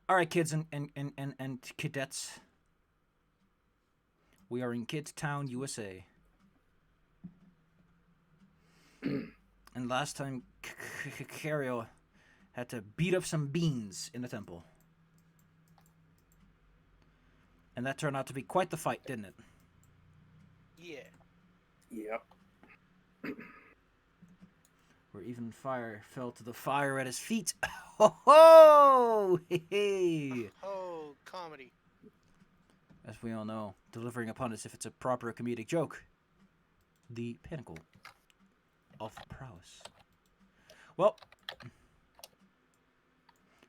All right, kids and cadets. We are in Kid Town, USA. And last time, Cario had to beat up some beans in the temple. And that turned out to be quite the fight, didn't it? Yeah. Yep. Where even fire fell to the fire at his feet. Ho ho! Hey, hey! Oh, comedy. As we all know, delivering upon as if it's a proper comedic joke. The pinnacle of prowess. Well,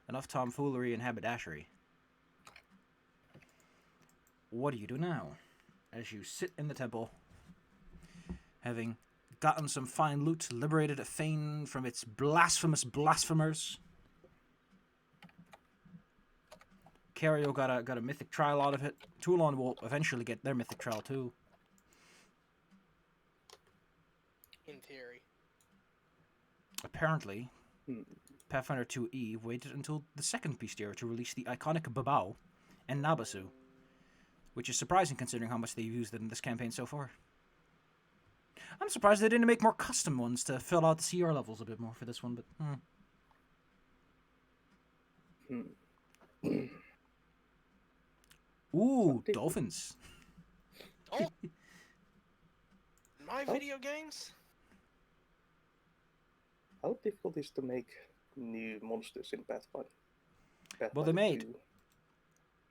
enough tomfoolery and haberdashery. What do you do now? As you sit in the temple, having gotten some fine loot, liberated a fane from its blasphemous blasphemers. Cario got a mythic trial out of it. Toulon will eventually get their mythic trial too. In theory. Apparently, Pathfinder 2E waited until the second bestiary to release the iconic Babao and Nabasu, which is surprising considering how much they've used it in this campaign so far. I'm surprised they didn't make more custom ones to fill out the CR levels a bit more for this one, but Ooh, dolphins. Oh! My video games? How difficult is to make new monsters in Pathfinder? Well, they made 2?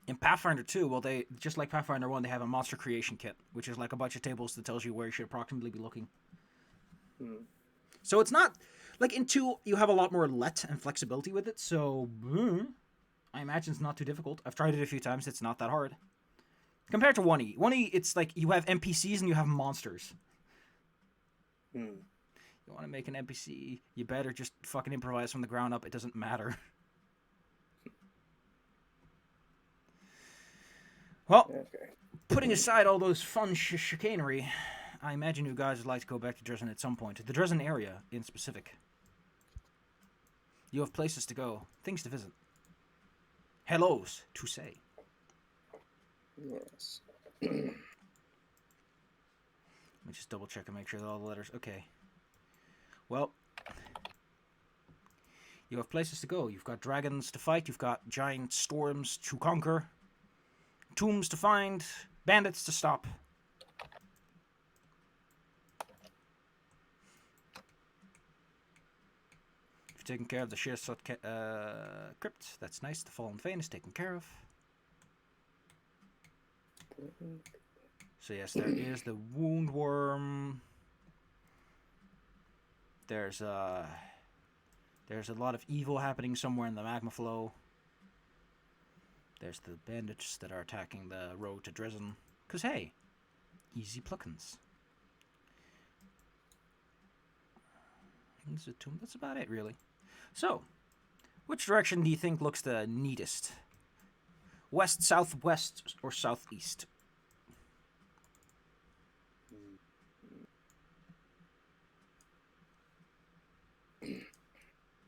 in Pathfinder 2, well, they just like Pathfinder 1, they have a monster creation kit, which is like a bunch of tables that tells you where you should approximately be looking. So it's not like in 2 you have a lot more let and flexibility with it. So I imagine it's not too difficult. I've tried it a few times; it's not that hard compared to 1E. 1E, it's like you have NPCs and you have monsters. You want to make an NPC, you better just fucking improvise from the ground up. It doesn't matter. Well, putting aside all those fun chicanery, I imagine you guys would like to go back to Dresden at some point. The Dresden area, in specific. You have places to go, things to visit. Hellos to say. Yes. Let me just double check and make sure that all the letters... Okay. Well, you have places to go. You've got dragons to fight. You've got giant storms to conquer. Tombs to find. Bandits to stop. You've taken care of the Shearsot crypt. That's nice. The Fallen Fane is taken care of. So yes, there is the Wound Worm. There's a lot of evil happening somewhere in the magma flow. There's the bandits that are attacking the road to Dresden. Cause hey, easy pluckins. There's a tomb. That's about it, really. So, which direction do you think looks the neatest? West, southwest, or southeast?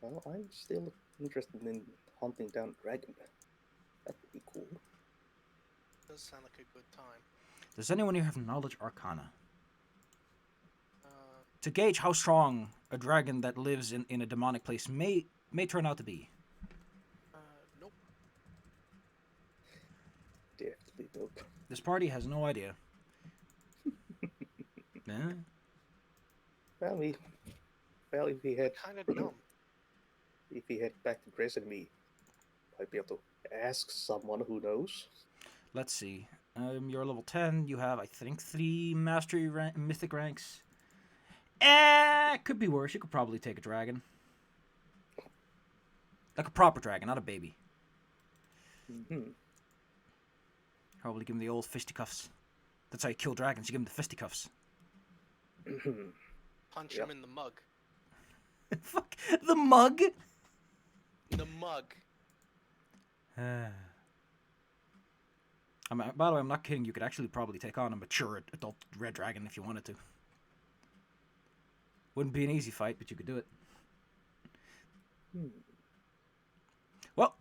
Well, I'm still interested in hunting down a dragon. That would be cool. Does sound like a good time. Does anyone here have knowledge arcana? To gauge how strong a dragon that lives in a demonic place may turn out to be. Nope. Definitely nope. This party has no idea. Nah. Well, if we head Kind of dumb. if we head back to Dresden, we might be able to ask someone who knows. Let's see. You're level 10. You have, I think, 3 mastery mythic ranks. Could be worse. You could probably take a dragon. Like a proper dragon, not a baby. Probably give him the old fisticuffs. That's how you kill dragons. You give him the fisticuffs. Punch him in the mug. Fuck. The mug? The mug. By the way, I'm not kidding. You could actually probably take on a mature adult red dragon if you wanted to. Wouldn't be an easy fight, but you could do it. Well,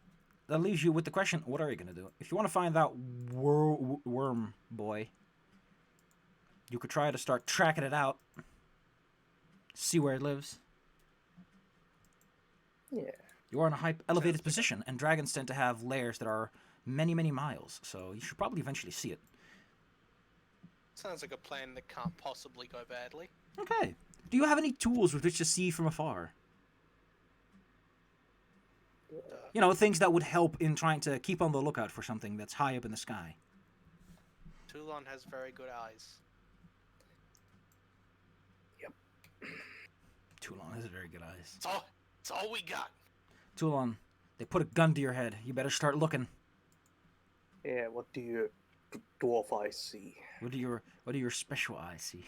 that leaves you with the question: what are you gonna do? If you want to find that worm boy, you could try to start tracking it out, see where it lives. Yeah. You are in a high elevated Sounds good. position, and dragons tend to have lairs that are many, many miles, so you should probably eventually see it. Sounds like a plan that can't possibly go badly. Okay. Do you have any tools with which to see from afar? You know, things that would help in trying to keep on the lookout for something that's high up in the sky. Toulon has very good eyes. Toulon has very good eyes. It's all we got. Toulon, they put a gun to your head. You better start looking. Yeah, what do you dwarf eyes see? What do your special eyes see?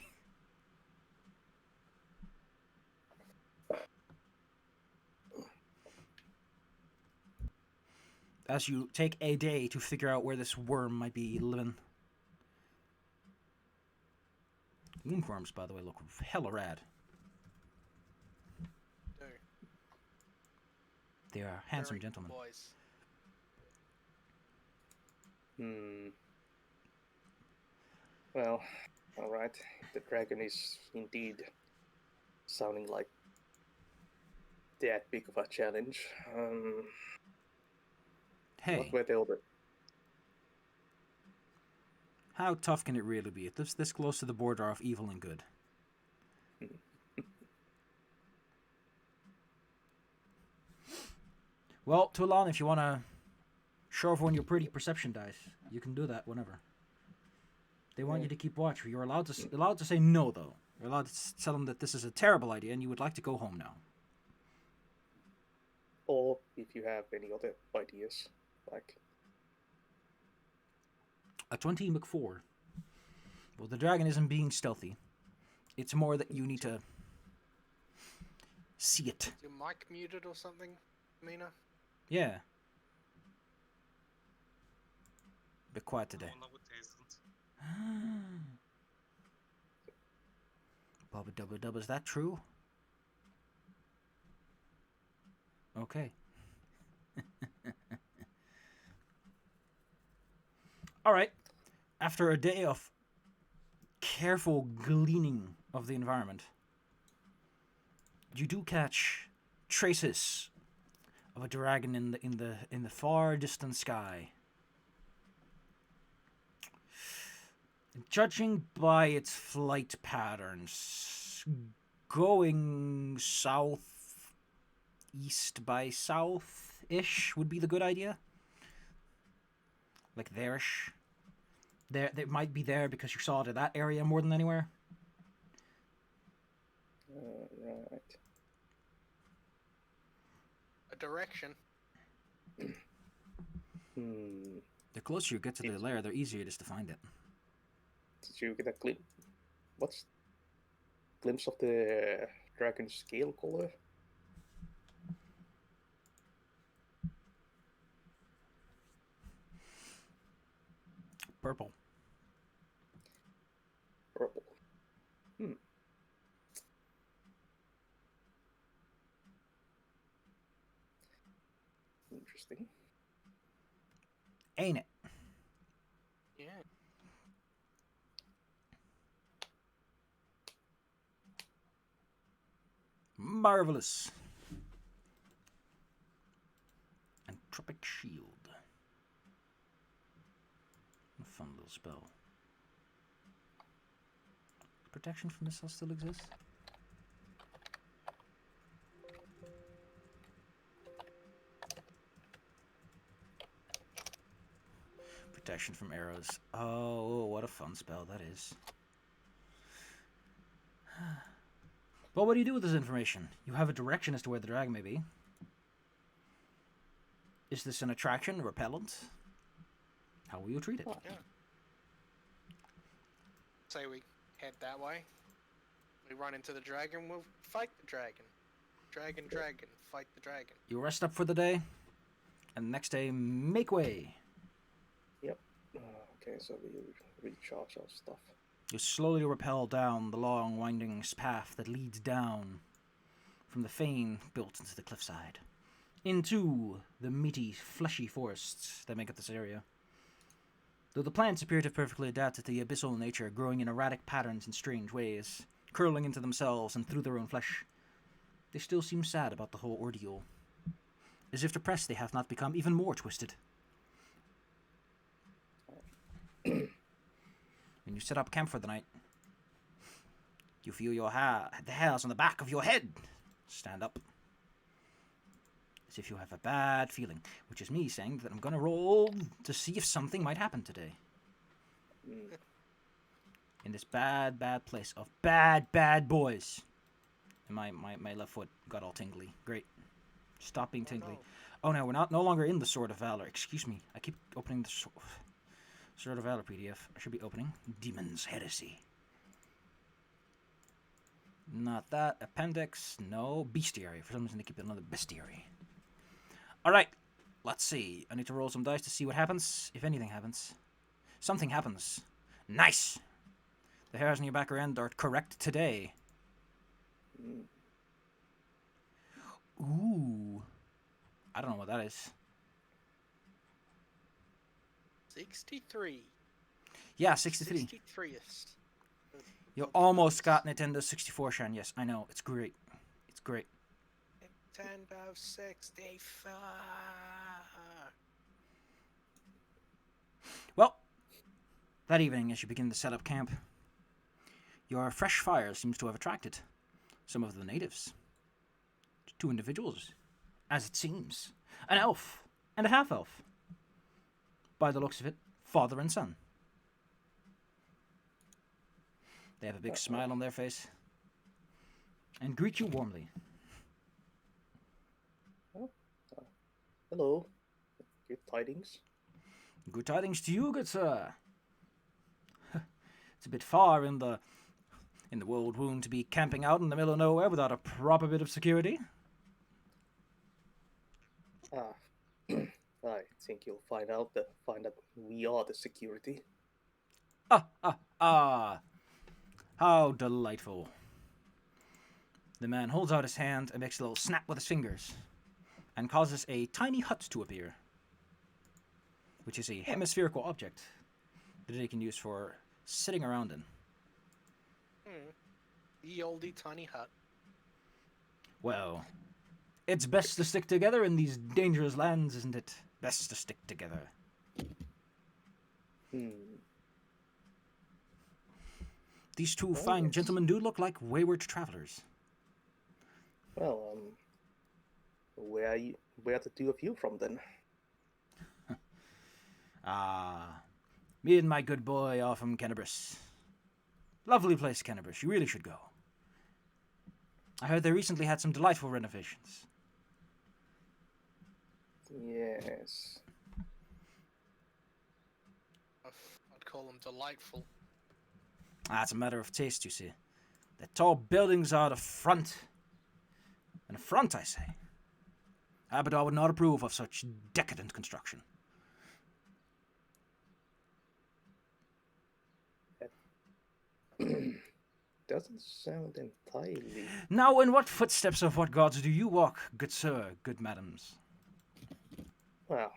As you take a day to figure out where this worm might be living. Moonworms, by the way, look hella rad. Dude, They are handsome very gentlemen. Boys. Well, alright. The dragon is indeed sounding like that big of a challenge. Hey, What were the other? how tough can it really be? It lives this close to the border of evil and good. Well, Toulon, if you want to show everyone your pretty perception dice, you can do that whenever. They want you to keep watch. You're allowed to say no, though. You're allowed to tell them that this is a terrible idea and you would like to go home now. Or if you have any other ideas, like A 20 McFour. Well, the dragon isn't being stealthy. It's more that you need to see it. Is your mic muted or something, Mina? Yeah. Be quiet today. Oh, no, it isn't. Bubba dubba dub, is that true? Okay. Alright. After a day of careful gleaning of the environment, you do catch traces of a dragon in the far distant sky. Judging by its flight patterns, going south east by south-ish would be the good idea. Like there-ish. There, they might be there because you saw it in that area more than anywhere. right. A direction. The closer you get to the lair, the easier it is to find it. Did you get a glimpse of the dragon's scale color? Purple. Purple. Interesting. Ain't it? Yeah. Marvelous. Entropic shield. A fun little spell. Protection from missiles still exists? Protection from arrows. Oh, what a fun spell that is. Well, what do you do with this information? You have a direction as to where the dragon may be. Is this an attraction, a repellent? How will you treat it? Yeah. Say we head that way. We run into the dragon, we'll fight the dragon. Dragon, fight the dragon. You rest up for the day, and the next day, make way. Yep. Okay, so we recharge our stuff. You slowly rappel down the long, winding path that leads down from the fane built into the cliffside, into the meaty, fleshy forests that make up this area. Though the plants appear to have perfectly adapted to the abyssal nature, growing in erratic patterns in strange ways, curling into themselves and through their own flesh, they still seem sad about the whole ordeal. As if depressed they have not become even more twisted. When you set up camp for the night, you feel the hairs on the back of your head stand up. As if you have a bad feeling, which is me saying that I'm gonna roll to see if something might happen today. In this bad, bad place of bad, bad boys. And my left foot got all tingly. Great. Stop being tingly. no. Oh no, we're no longer in the Sword of Valor. Excuse me. I keep opening the Sword of Valor PDF. I should be opening Demon's Heresy. Not that. Appendix. No. Bestiary. For some reason they keep another bestiary. Alright. Let's see. I need to roll some dice to see what happens. If anything happens. Something happens. Nice! The hairs on your back or end are correct today. Ooh. I don't know what that is. 63. Yeah, 63. 63th. You almost got Nintendo 64, Shan. Yes, I know. It's great. It's great. Nintendo 64. Well, that evening, as you begin to set up camp, your fresh fire seems to have attracted some of the natives. Two individuals, as it seems. An elf and a half-elf. By the looks of it, father and son. They have a big smile on their face and greet you warmly. Hello. Good tidings. Good tidings to you, good sir. It's a bit far in the world wound to be camping out in the middle of nowhere without a proper bit of security. I think you'll find that we are the security. How delightful. The man holds out his hand and makes a little snap with his fingers and causes a tiny hut to appear, which is a hemispherical object that they can use for sitting around in. Ye olde tiny hut. Well, it's best to stick together in these dangerous lands, isn't it? Best to stick together. These two fine yes. gentlemen do look like wayward travelers. Well, where are the two of you from then? Me and my good boy are from Kennebrus. Lovely place, Kennebrus. You really should go. I heard they recently had some delightful renovations. Yes. I'd call them delightful. It's a matter of taste, you see. The tall buildings are the front. An affront, I say. But I would not approve of such decadent construction. Doesn't sound entirely. Now, in what footsteps of what gods do you walk, good sir, good madams? Well,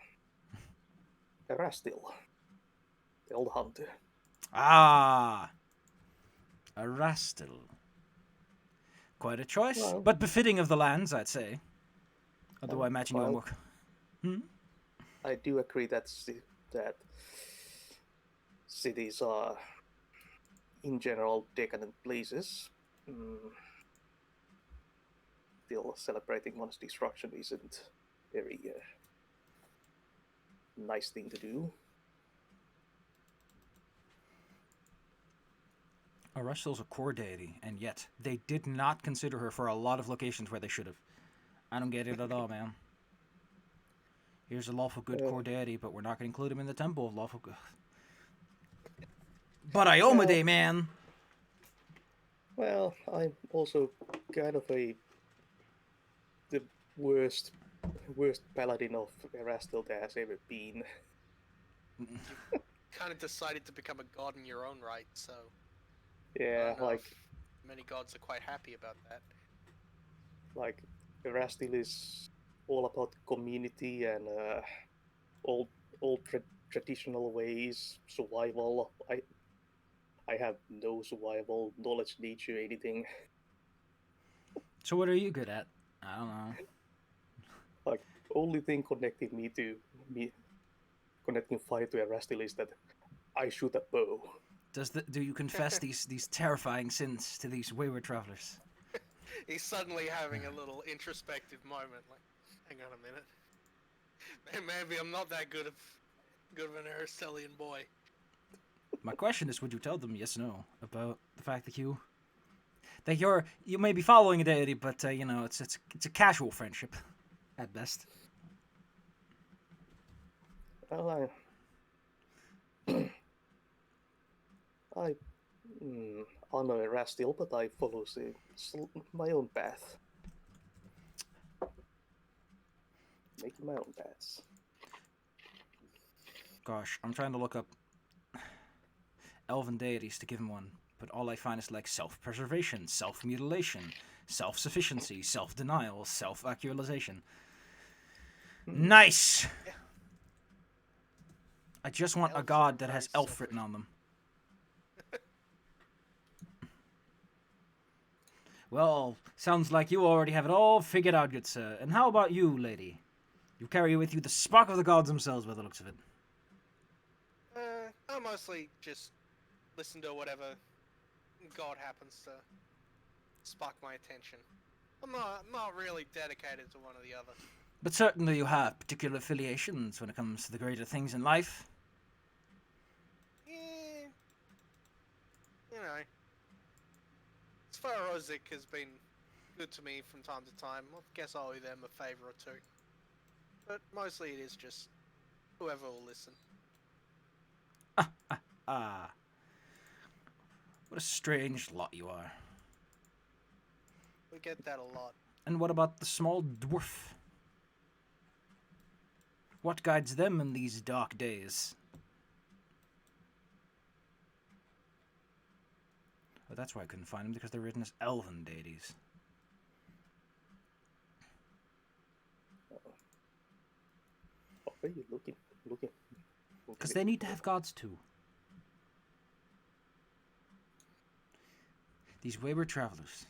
Erastil, the old hunter. Erastil. Quite a choice, Well, but befitting of the lands, I'd say. Although I imagine you well, work. I do agree that cities are, in general, decadent places. Still, celebrating one's destruction isn't very nice thing to do. Erastil's a core deity, and yet they did not consider her for a lot of locations where they should have. I don't get it at all, man. Here's a lawful good core deity, but we're not going to include him in the temple of lawful good. But Iomade, man! Well, I'm also kind of the worst paladin of Erastil there has ever been. Kind of decided to become a god in your own right, so I Yeah, don't know like if many gods are quite happy about that. Erastil is all about community and old traditional ways, survival. I have no survival knowledge, nature, anything. So what are you good at? I don't know. Like only thing connecting me connecting fire to Erastil is that I shoot a bow. Do you confess these terrifying sins to these wayward travelers? He's suddenly having a little introspective moment. Like, hang on a minute. Maybe I'm not that good of an Aristelian boy. My question is, would you tell them yes, no about the fact that you may be following a deity, but you know it's a casual friendship, at best. Well, I honor Erastil, but I follow my own path. Making my own paths. Gosh, I'm trying to look up elven deities to give him one, but all I find is like self-preservation, self-mutilation, self-sufficiency, self-denial, self-actualization. Nice! Yeah. I just want a Elves god are that has very elf written on them. Well, sounds like you already have it all figured out, good sir. And how about you, lady? You carry with you the spark of the gods themselves by the looks of it. I mostly just listen to whatever god happens to spark my attention. I'm not really dedicated to one or the other. But certainly you have particular affiliations when it comes to the greater things in life. Yeah, you know, Swarovski has been good to me from time to time. I guess I'll owe them a favor or two. But mostly it is just whoever will listen. Ah. What a strange lot you are. We get that a lot. And what about the small dwarf? What guides them in these dark days? Oh, that's why I couldn't find them, because they're written as elven deities. What are you looking? Because they need to have gods too. These wayward travelers.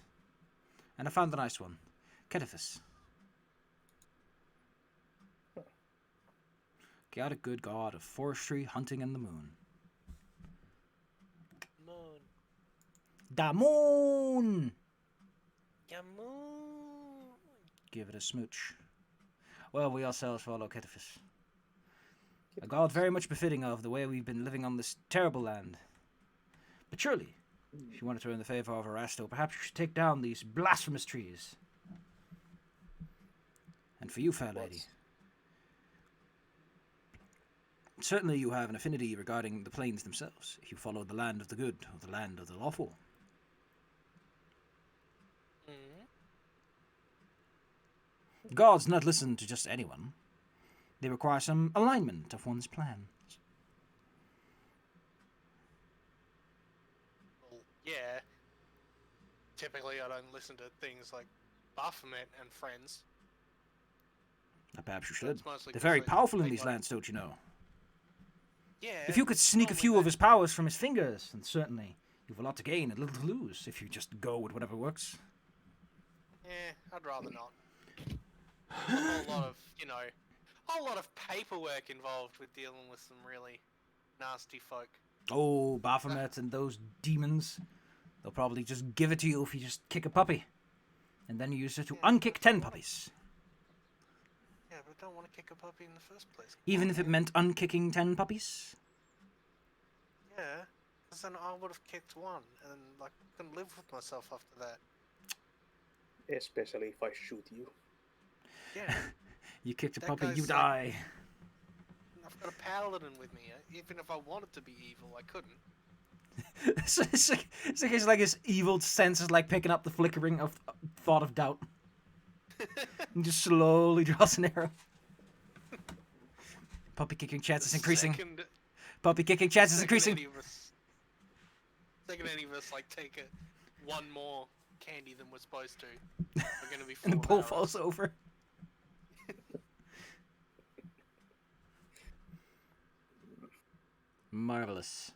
And I found a nice one. Kedifus. Chaotic good god of forestry, hunting, and the moon. Moon. Da moon! Yeah, moon. Give it a smooch. Well, we ourselves follow Kedifus. A god very much befitting of the way we've been living on this terrible land. But surely, if you want to earn the favor of Erasto, perhaps you should take down these blasphemous trees. And for you, fair lady, certainly you have an affinity regarding the plains themselves, if you follow the land of the good, or the land of the lawful. Gods not listen to just anyone. They require some alignment of one's plans. Well, yeah. Typically, I don't listen to things like Baphomet and Friends. Perhaps you should. That's mostly They're very because powerful in they these like- lands, don't you know? Yeah. If you could sneak a only few that. of his powers from his fingers, then certainly you've a lot to gain and little to lose if you just go with whatever works. Yeah, I'd rather not. A whole lot of, whole lot of paperwork involved with dealing with some really nasty folk. Oh, Baphomet and those demons. They'll probably just give it to you if you just kick a puppy. And then you use it to unkick 10 puppies. Yeah, but I don't want to kick a puppy in the first place. Even if it meant unkicking 10 puppies? Yeah, because then I would have kicked one, and couldn't live with myself after that. Especially if I shoot you. Yeah, You kicked a That puppy, you guy's die. I've got a paladin with me. Even if I wanted to be evil, I couldn't. it's like his evil sense is like picking up the flickering of thought of doubt. And just slowly draws an arrow. Puppy kicking chances increasing. Puppy kicking chances increasing. Second any of us take one more candy than we're supposed to, we're gonna be full And the of pole arrows. falls over. Marvelous.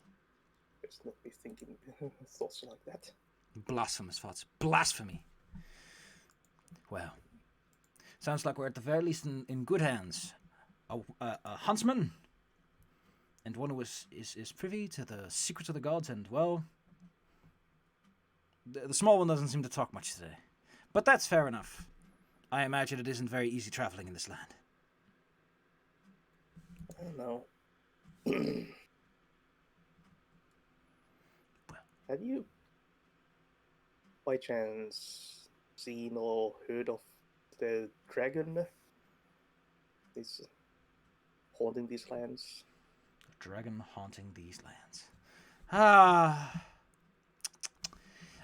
Let's not be thinking thoughts like that. Blasphemous thoughts. Blasphemy. Well, sounds like we're at the very least in good hands. A huntsman, and one who is privy to the secrets of the gods, and, well, the small one doesn't seem to talk much today. But that's fair enough. I imagine it isn't very easy traveling in this land. I don't know. Have you, by chance, seen or heard of the dragon is haunting these lands? A dragon haunting these lands. Ah.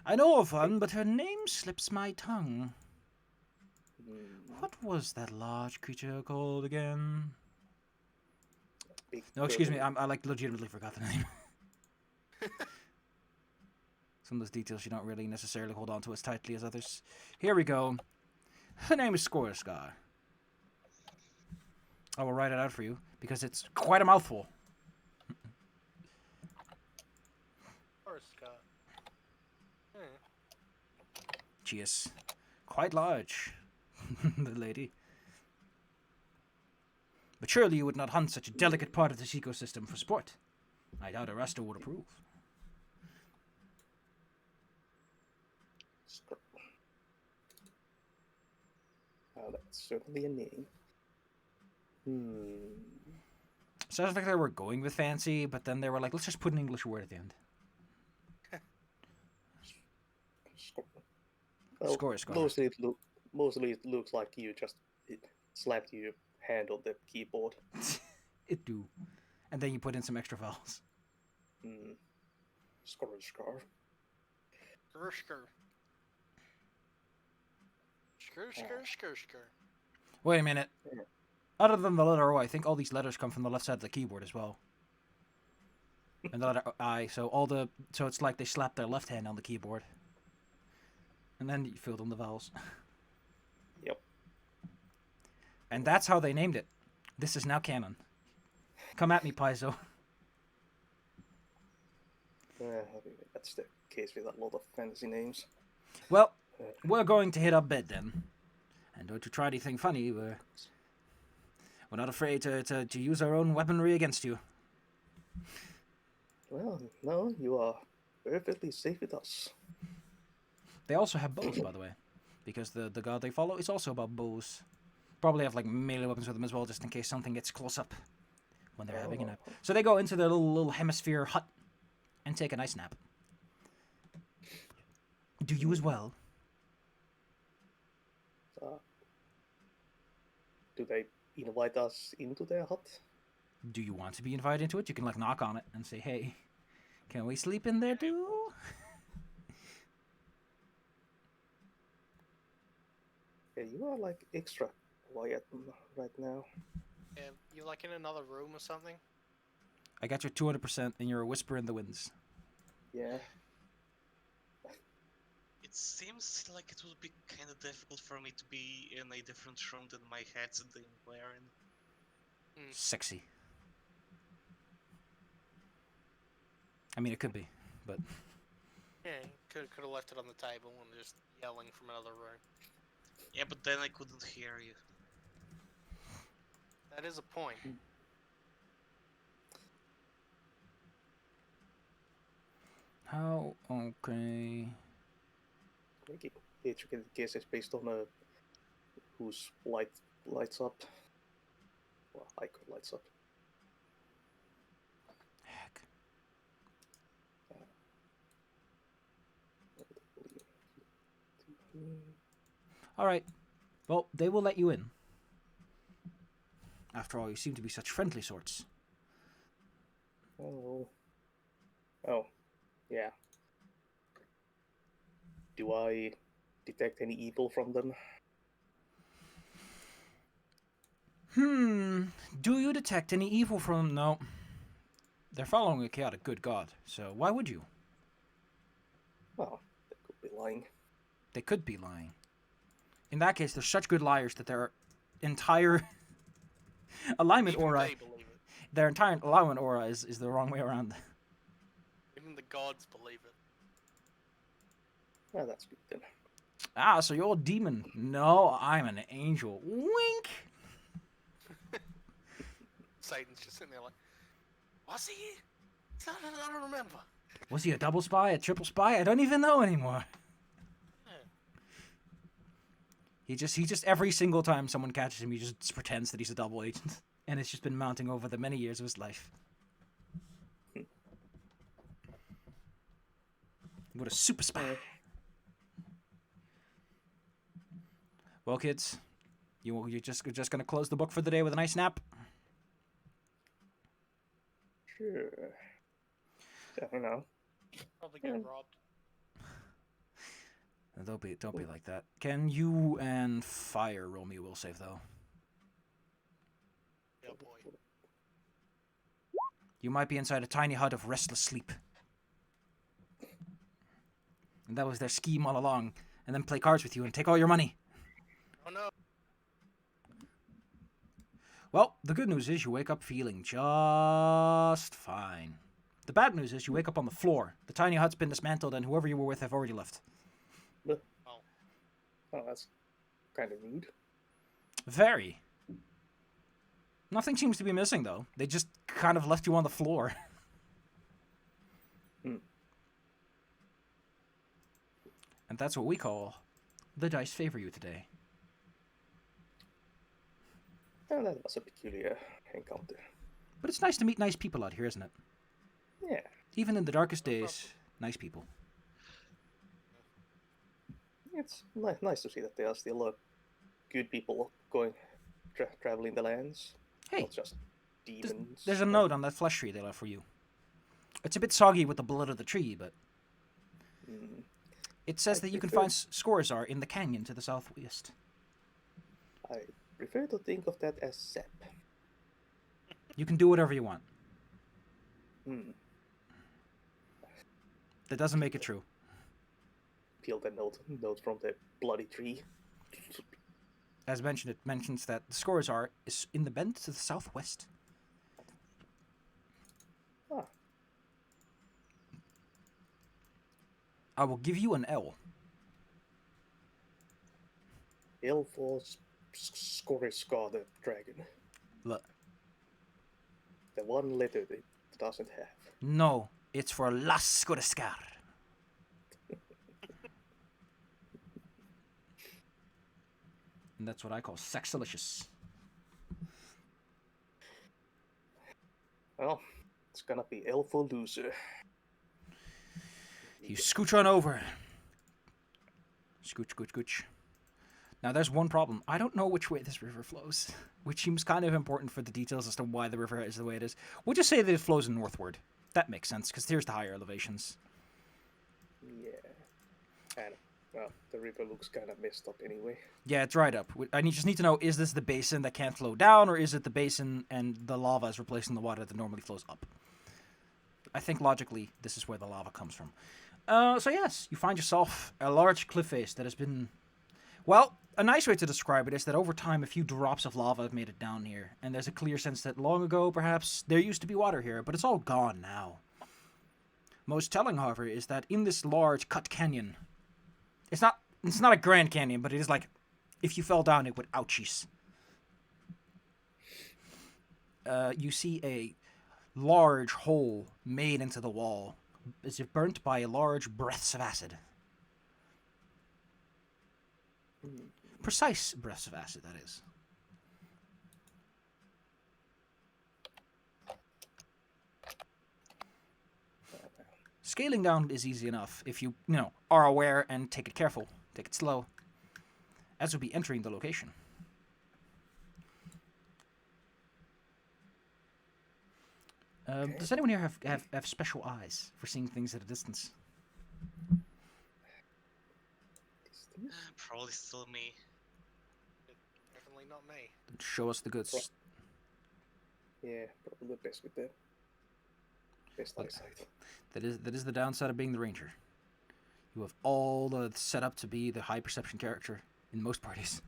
I know of one, but her name slips my tongue. What was that large creature called again? Big No, excuse me, turtle. I like legitimately forgot the name. Some of those details you don't really necessarily hold on to as tightly as others. Here we go. Her name is Skorsgar. I will write it out for you, because it's quite a mouthful. Horoscope. She is quite large, the lady. But surely you would not hunt such a delicate part of this ecosystem for sport. I doubt Erasto would approve. Oh, that's certainly a name. Sounds like they were going with fancy, but then they were like, let's just put an English word at the end. Well, Skorsgar. mostly it looks like you just slapped your hand on the keyboard. It do. And then you put in some extra vowels. Skorsgar. Skrr. Skrr. Wait a minute. Yeah. Other than the letter O, I think all these letters come from the left side of the keyboard as well. And the letter I, so it's like they slapped their left hand on the keyboard. And then you filled in the vowels. Yep. And that's how they named it. This is now canon. Come at me, Paizo. That's the case with a lot of fantasy names. Well, we're going to hit up bed then. And don't you try anything funny, we're not afraid to use our own weaponry against you. Well, no, you are perfectly safe with us. They also have bows, by the way. Because the god they follow is also about bows. Probably have like melee weapons with them as well, just in case something gets close up when they're having a nap. So they go into their little hemisphere hut and take a nice nap. Do you as well? Do they invite us into their hut? Do you want to be invited into it? You can like knock on it and say, hey, can we sleep in there too? Yeah, you are like extra quiet right now. Yeah, you like in another room or something? I got your 200% and you're a whisper in the winds. Yeah. It seems like it would be kind of difficult for me to be in a different room than my headset being wearing. Sexy. I mean, it could be, but... Yeah, could have left it on the table and just yelling from another room. Yeah, but then I couldn't hear you. That is a point. How? Okay. Each guess is based on whose lights up. Well, icon lights up. Heck. Alright. Well, they will let you in. After all, you seem to be such friendly sorts. Oh. Oh. Yeah. Do I detect any evil from them? Do you detect any evil from... No. They're following a chaotic good god, so why would you? Well, they could be lying. They could be lying. In that case, they're such good liars that their entire alignment Even aura they believe Their entire allowance aura is the wrong way around. Even the gods believe it. Well, that's good then. Ah, so you're a demon. No, I'm an angel. Wink! Satan's just sitting there like, was he? I don't remember. Was he a double spy, a triple spy? I don't even know anymore. Yeah. He just every single time someone catches him, he just pretends that he's a double agent. And it's just been mounting over the many years of his life. What a super spy. Well, kids, you're just gonna close the book for the day with a nice nap? Sure. I don't know. Probably get robbed. Don't be like that. Can you and Fire roll me a will save though? Yeah, boy. You might be inside a tiny hut of restless sleep. And that was their scheme all along. And then play cards with you and take all your money. Oh no. Well, the good news is you wake up feeling just fine. The bad news is you wake up on the floor. The tiny hut's been dismantled and whoever you were with have already left. Oh, that's kind of rude. Very. Nothing seems to be missing, though. They just kind of left you on the floor. Hmm. And that's what we call the dice favor you today. Well, that was a peculiar encounter. But it's nice to meet nice people out here, isn't it? Yeah. Even in the darkest days, nice people. It's nice to see that there are still good people traveling the lands. Hey, Not just demons. there's a note on that flesh tree they left for you. It's a bit soggy with the blood of the tree, but it says that you can find Scorzar in the canyon to the southwest. I prefer to think of that as sap. You can do whatever you want. That doesn't make it true. Peel the note from the bloody tree. As mentioned, it mentions that the Scorzar is in the bend to the southwest. Ah. I will give you an L. L for Skoriskar the dragon. Look. The one letter it doesn't have. No, it's for Las Skoriskar. And that's what I call sexalicious. Well, it's gonna be L for loser. You scooch on over. Scooch, scooch, scooch. Now there's one problem. I don't know which way this river flows, which seems kind of important for the details as to why the river is the way it is. We'll just say that it flows northward. That makes sense, because here's the higher elevations. Yeah. And, well, the river looks kind of messed up anyway. Yeah, it's right up. I just need to know, is this the basin that can't flow down, or is it the basin and the lava is replacing the water that normally flows up? I think logically, this is where the lava comes from. So yes, you find yourself a large cliff face that has been... Well, a nice way to describe it is that over time, a few drops of lava have made it down here, and there's a clear sense that long ago, perhaps, there used to be water here, but it's all gone now. Most telling, however, is that in this large cut canyon, it's not a Grand Canyon, but it is like, if you fell down, it would ouchies. You see a large hole made into the wall, as if burnt by large breaths of acid. Precise breaths of acid, that is. Scaling down is easy enough if you are aware and take it careful. Take it slow. As you'll be entering the location. Okay. Does anyone here have special eyes for seeing things at a distance? Probably still me. Definitely not me. Then show us the goods. Yeah, probably the best with the best eyesight. That is the downside of being the ranger. You have all the setup to be the high perception character in most parties.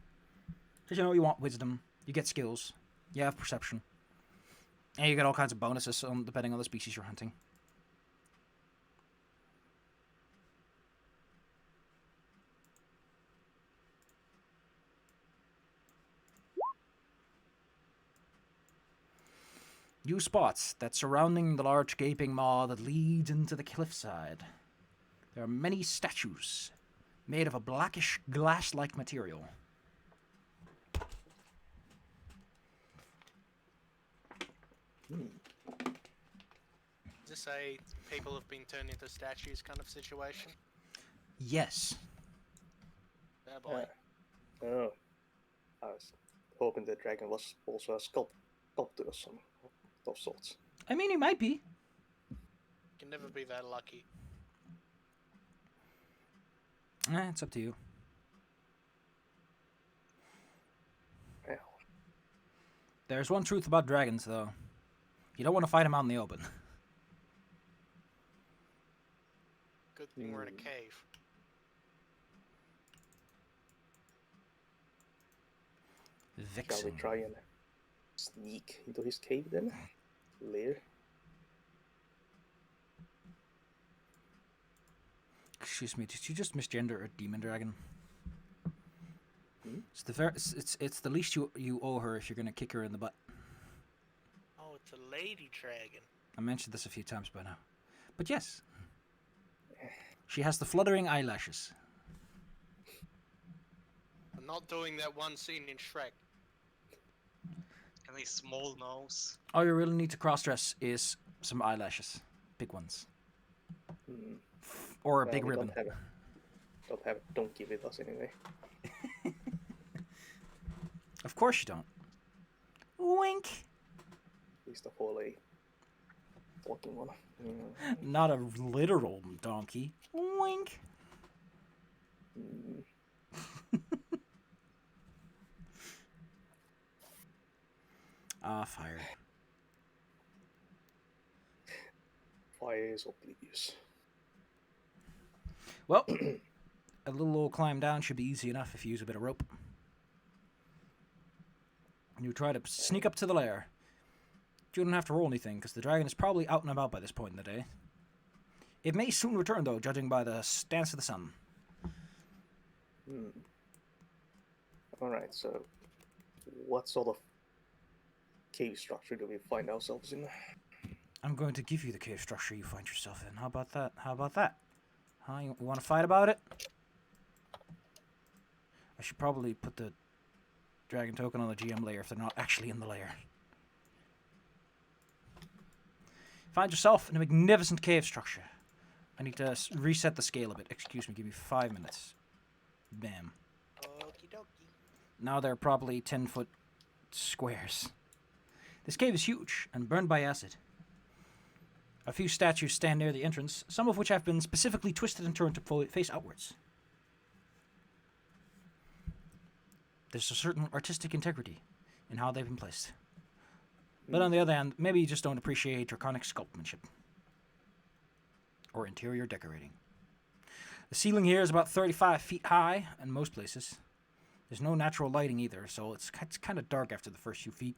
Because you want wisdom, you get skills, you have perception. And you get all kinds of bonuses depending on the species you're hunting. You spots that surrounding the large gaping maw that leads into the cliffside. There are many statues made of a blackish glass-like material. Is this a people have been turned into statues kind of situation? Yes. Oh boy. Oh, I was hoping the dragon was also a sculptor of some of sorts. I mean, he might be. Can never be that lucky. It's up to you. Well, There's one truth about dragons, though. You don't want to fight them out in the open. Good thing we're in a cave. shall Vixen. we try and sneak into his cave then? Lair? Excuse me, did you just misgender a demon dragon? Hmm? It's the least you owe her if you're gonna kick her in the butt. Oh, it's a lady dragon. I mentioned this a few times by now. But yes. She has the fluttering eyelashes. I'm not doing that one scene in Shrek. And a small nose. All you really need to cross-dress is some eyelashes. Big ones. Hmm. Or a Well, big we ribbon. don't have a donkey with us anyway. Of course you don't. Wink! Least of all a talking one. Not a literal donkey. Wink! Fire. Fire is oblivious. Well, a little old climb down should be easy enough if you use a bit of rope. You try to sneak up to the lair. You don't have to roll anything, because the dragon is probably out and about by this point in the day. It may soon return, though, judging by the stance of the sun. Alright, so what sort of cave structure do we find ourselves in? I'm going to give you the cave structure you find yourself in. How about that? How about that? Huh? You want to fight about it? I should probably put the dragon token on the GM layer if they're not actually in the layer. Find yourself in a magnificent cave structure. I need to reset the scale a bit. Excuse me, give me 5 minutes. Bam. Okie dokie. Now they're probably 10-foot squares. This cave is huge and burned by acid. A few statues stand near the entrance, some of which have been specifically twisted and turned to face outwards. There's a certain artistic integrity in how they've been placed. But on the other hand, maybe you just don't appreciate draconic sculptmanship. Or interior decorating. The ceiling here is about 35 feet high in most places. There's no natural lighting either, so it's kind of dark after the first few feet.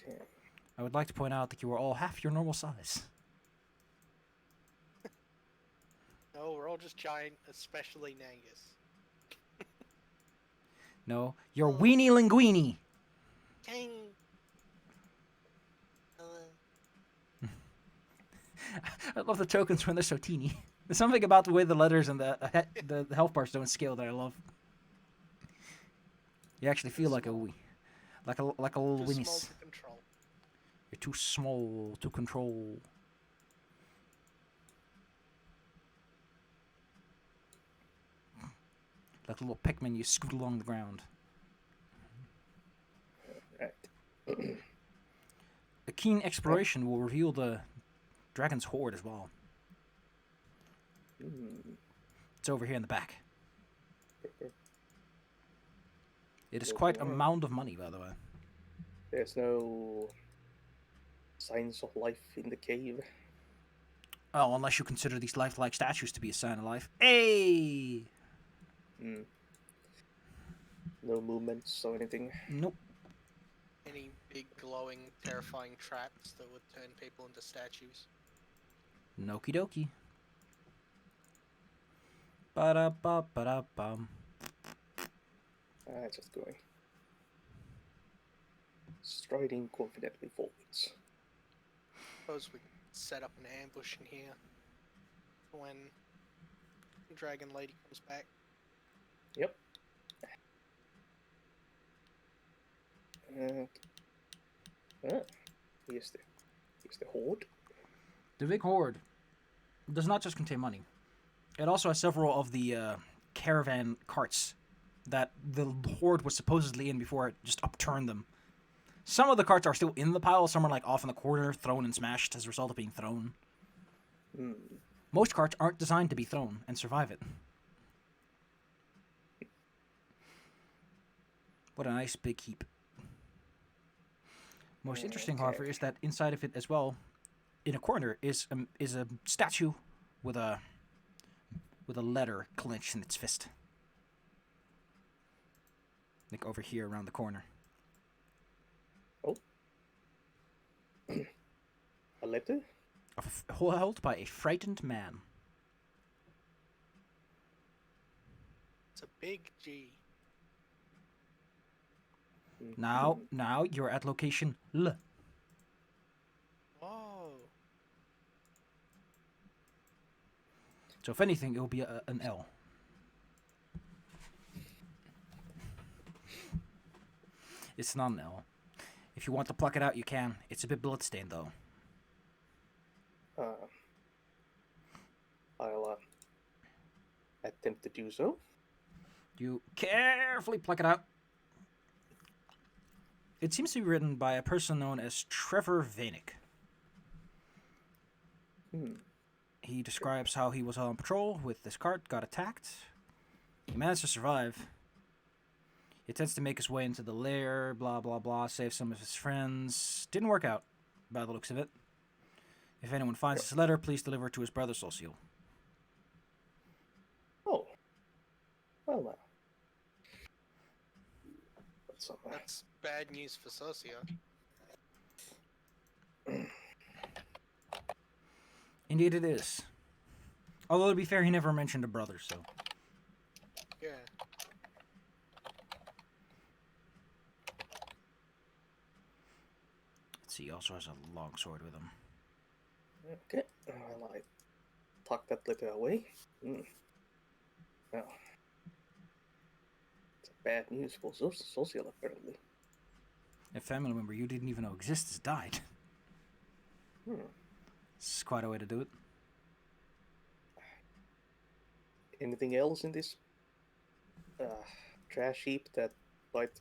Okay. I would like to point out that you are all half your normal size. No, we're all just giant, especially Nangus. No, you're weenie linguini. King. Hello. I love the tokens when they're so teeny. There's something about the way the letters and the health bars don't scale that I love. You actually feel like a wee, like a little Too weenies. small to control. You're too small to control. Like a little Pikmin, you scoot along the ground. Right. A keen exploration will reveal the dragon's hoard as well. It's over here in the back. It is quite a mound of money, by the way. There's no signs of life in the cave. Oh, unless you consider these lifelike statues to be a sign of life. Hey! No movements or anything. Nope. Any big, glowing, terrifying traps that would turn people into statues? Noki dokie. Ba-da-ba-ba-da-bum. Just going. Striding confidently forwards. Suppose we set up an ambush in here when the dragon lady comes back. Yep. And here's the horde. The big horde does not just contain money. It also has several of the caravan carts that the horde was supposedly in before it just upturned them. Some of the carts are still in the pile. Some are like off in the corner, thrown and smashed as a result of being thrown. Most carts aren't designed to be thrown and survive it. What a nice big heap. Most interesting, however, is that inside of it as well, in a corner, is a statue with a letter clenched in its fist. Like over here around the corner. Oh. A letter? Held by a frightened man. It's a big G. Now you're at location L. Whoa. So if anything, it will be an L. It's not an L. If you want to pluck it out, you can. It's a bit bloodstained, though. I'll attempt to do so. You carefully pluck it out. It seems to be written by a person known as Trevor Vanek. He describes how he was on patrol with this cart, got attacked. He managed to survive. He tends to make his way into the lair, blah, blah, blah, save some of his friends. Didn't work out, by the looks of it. If anyone finds this letter, please deliver it to his brother, Socio. Oh. Well, now. That's bad news for Socio. Indeed it is. Although, to be fair, he never mentioned a brother, so... Yeah. Let's see, he also has a long sword with him. Okay. I'll tuck that letter away. Well. It's bad news for Social, apparently. A family member you didn't even know exists has died. It's quite a way to do it. Anything else in this trash heap that might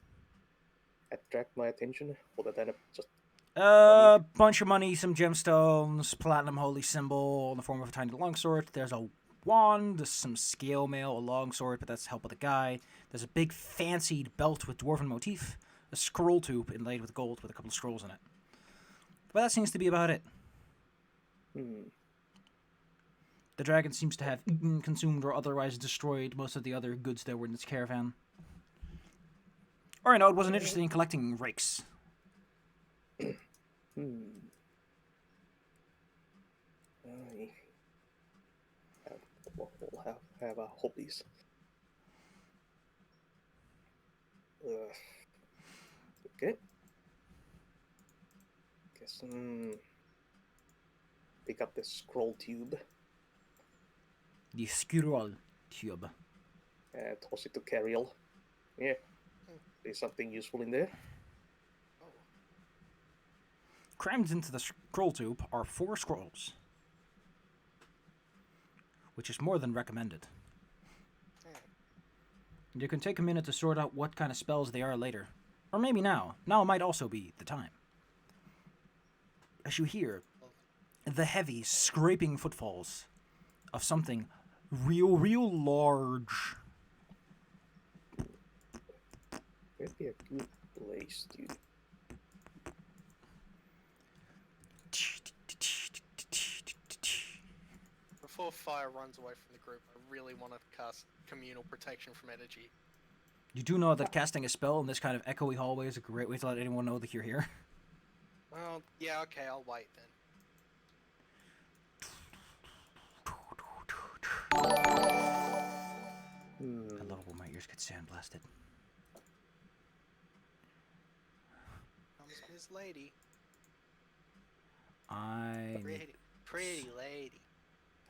attract my attention, other than just Bunch of money, some gemstones, platinum holy symbol in the form of a tiny longsword. There's a wand, there's some scale mail, a longsword, but that's to help with the guy. There's a big fancied belt with dwarven motif, a scroll tube inlaid with gold with a couple of scrolls in it. But that seems to be about it. The dragon seems to have eaten, consumed, or otherwise destroyed most of the other goods that were in this caravan. Or I know it wasn't interested in collecting rakes. We'll have hobbies. Okay. Guess pick up the scroll tube. The scroll tube. Toss it to Cariel. Yeah. There's something useful in there. Crammed into the scroll tube are 4 scrolls, which is more than recommended. You can take a minute to sort out what kind of spells they are later. Or maybe now. Now might also be the time. As you hear the heavy, scraping footfalls of something real large. Where'd be a good place, dude? Before Fire runs away from the group, I really want to cast communal protection from energy. You do know that casting a spell in this kind of echoey hallway is a great way to let anyone know that you're here. Well, yeah, okay, I'll wait then. I love it when my ears get sandblasted. Comes Miss Lady. I Pretty lady.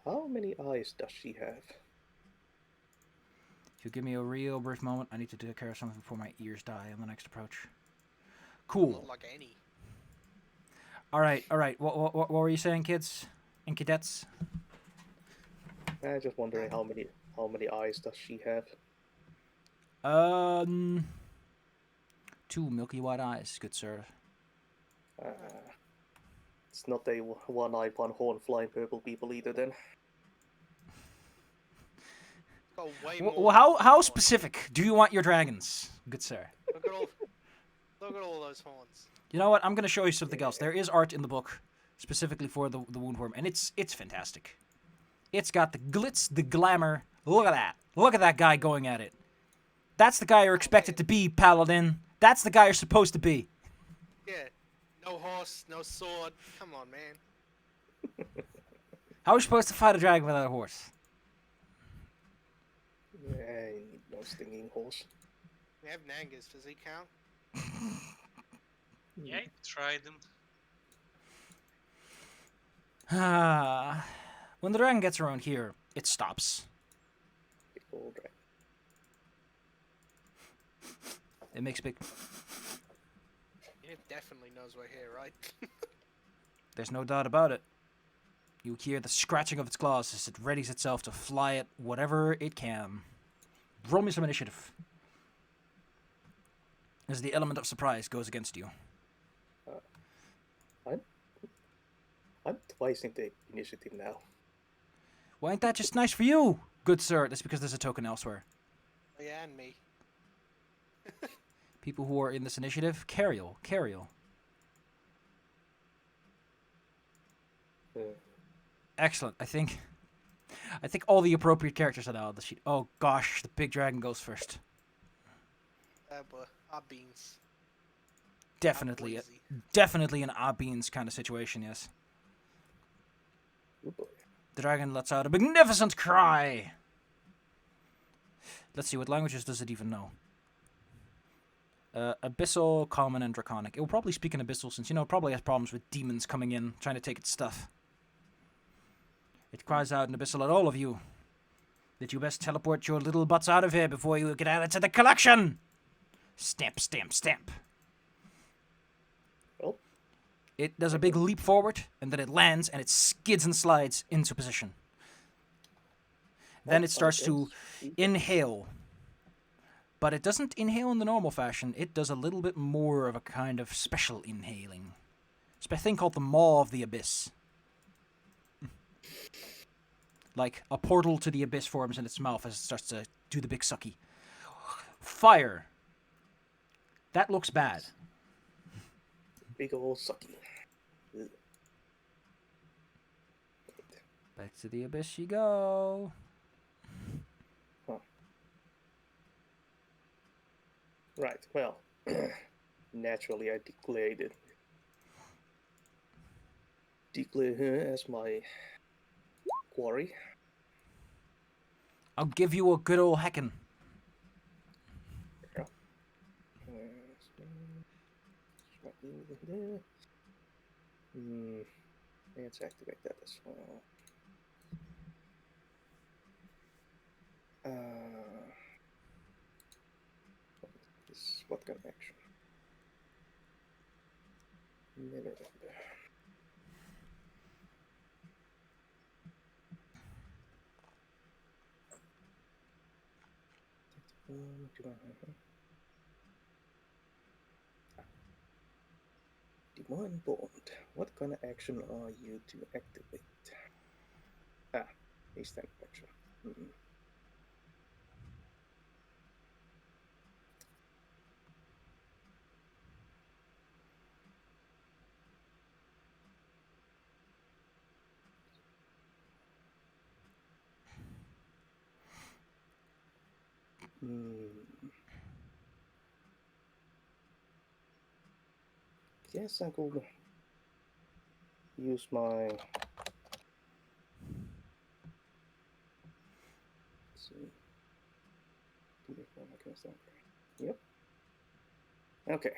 How many eyes does she have? If you give me a real brief moment, I need to take care of something before my ears die on the next approach. Cool. Not like any. All right. What were you saying, kids and cadets? I'm just wondering how many eyes does she have? 2 milky white eyes, good sir. It's not a one-eyed, one-horn flying purple people either. Then Got way Well, more. how specific do you want your dragons, good sir? Look at all those horns. You know what? I'm gonna show you something else. There is art in the book specifically for the woundworm, and it's fantastic. It's got the glitz, the glamour. Look at that. Look at that guy going at it. That's the guy you're expected to be, Paladin. That's the guy you're supposed to be. Yeah. No horse, no sword. Come on, man. How are you supposed to fight a dragon without a horse? I need no stinging horse. We have Nangas. Does he count? Yeah, I tried them. Ah, when the dragon gets around here, it stops. Big old dragon. It makes big. It definitely knows we're here, right? There's no doubt about it. You hear the scratching of its claws as it readies itself to fly at whatever it can. Roll me some initiative. As the element of surprise goes against you. I'm twice in the initiative now. Why ain't that just nice for you, good sir? That's because there's a token elsewhere. Oh, yeah, and me. People who are in this initiative, Cariel. Excellent. I think all the appropriate characters are now on the sheet. Oh gosh, the big dragon goes first. But our beans. Definitely, Boise. definitely an Abbeans kind of situation. Yes. Oh boy. The dragon lets out a magnificent cry. Let's see, what languages does it even know? Abyssal, Common, and Draconic. It will probably speak in Abyssal since, it probably has problems with demons coming in, trying to take its stuff. It cries out in Abyssal at all of you that you best teleport your little butts out of here before you get added to the collection. Stamp, stamp, stamp. Oh. It does a big leap forward, and then it lands, and it skids and slides into position. Then it starts to inhale. But it doesn't inhale in the normal fashion. It does a little bit more of a kind of special inhaling. It's a thing called the Maw of the Abyss. Like, a portal to the abyss forms in its mouth as it starts to do the big sucky. Fire. That looks bad. Big old sucky. Ugh. Back to the abyss you go. Right, well, naturally I declare her as my quarry. I'll give you a good old heckin'. Yeah. Let's activate that as well. What kind of action? Never remember. Divine Bond. What kind of action are you to activate? A standard action. guess I could use my. Let's see. Yep. Okay.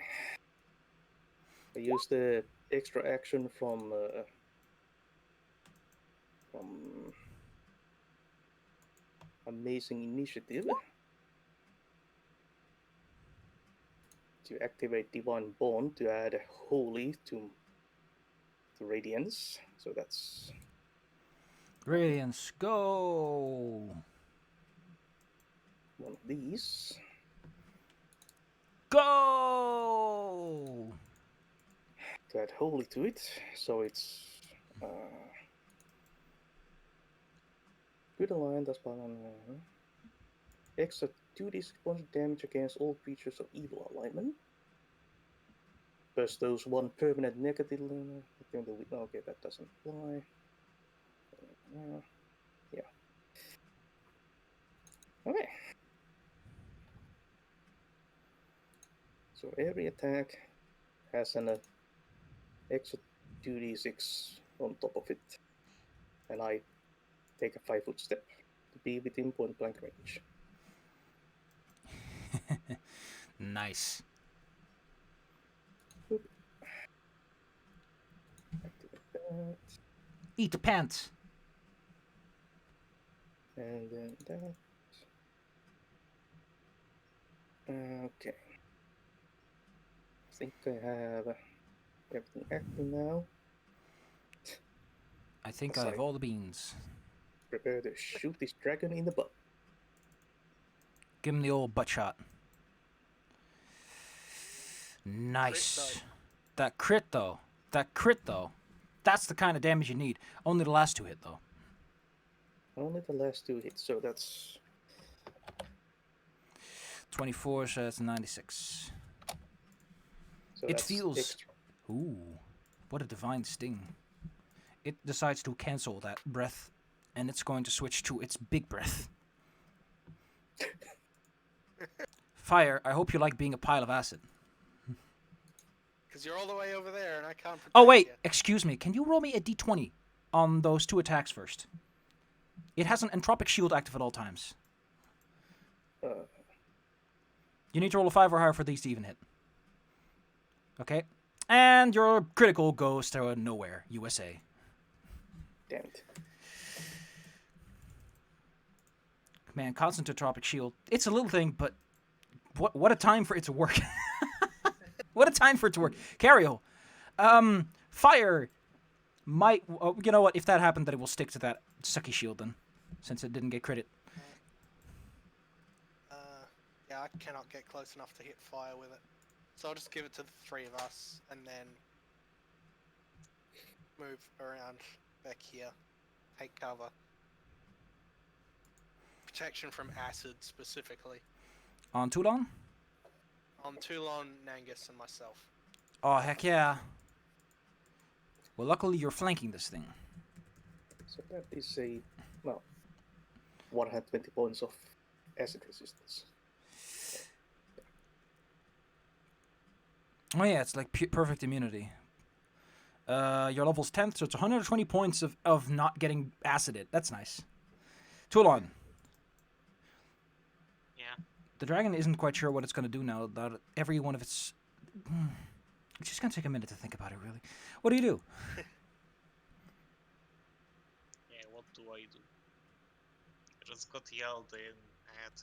I use the extra action from Amazing Initiative to activate Divine Bond to add Holy to Radiance. So that's Radiance, go! one of these. Go! To add Holy to it. So it's good aligned as well. Extra 2d6 points of damage against all creatures of evil alignment. Plus those one permanent negative. Okay, that doesn't apply. Yeah. Okay. So every attack has an extra 2d6 on top of it. And I take a 5-foot step to be within point blank range. Nice. Boop. Activate that. Eat the pants. And then that. Okay. I think I have everything active now. I think As I have all the beans. prepare to shoot this dragon in the butt. Give him the old butt shot. Nice. Crit, That crit though. That's the kind of damage you need. Only the last 2 hit though. Only the last 2 hits, so that's 24, so that's 96. so It that's feels- extra. Ooh, what a divine sting. It decides to cancel that breath, and it's going to switch to its big breath. Fire, I hope you like being a pile of acid. Because you're all the way over there and I can't protect Oh wait, you. excuse me. Can you roll me a d20 on those 2 attacks first? It has an entropic shield active at all times. You need to roll a 5 or higher for these to even hit. Okay. And your critical goes to nowhere, USA. Damn it. Man, constant entropic shield. It's a little thing, but what a time for it to work. What a time for it to work. Cario, fire might... you know what? If that happened, then it will stick to that sucky shield then, since it didn't get credit. Yeah, I cannot get close enough to hit fire with it. So I'll just give it to the 3 of us and then move around back here. Take cover. Protection from acid specifically. On Toulon? On Toulon, Nangus, and myself. Oh, heck yeah. Well, luckily you're flanking this thing. So that is a 120 points of acid resistance. Oh yeah, it's like perfect immunity. Your level's 10th, so it's 120 points of not getting acided. That's nice. Toulon. Yeah. The dragon isn't quite sure what it's going to do now. That every one of its... It's just going to take a minute to think about it, really. What do you do? Yeah, what do? I just got yelled at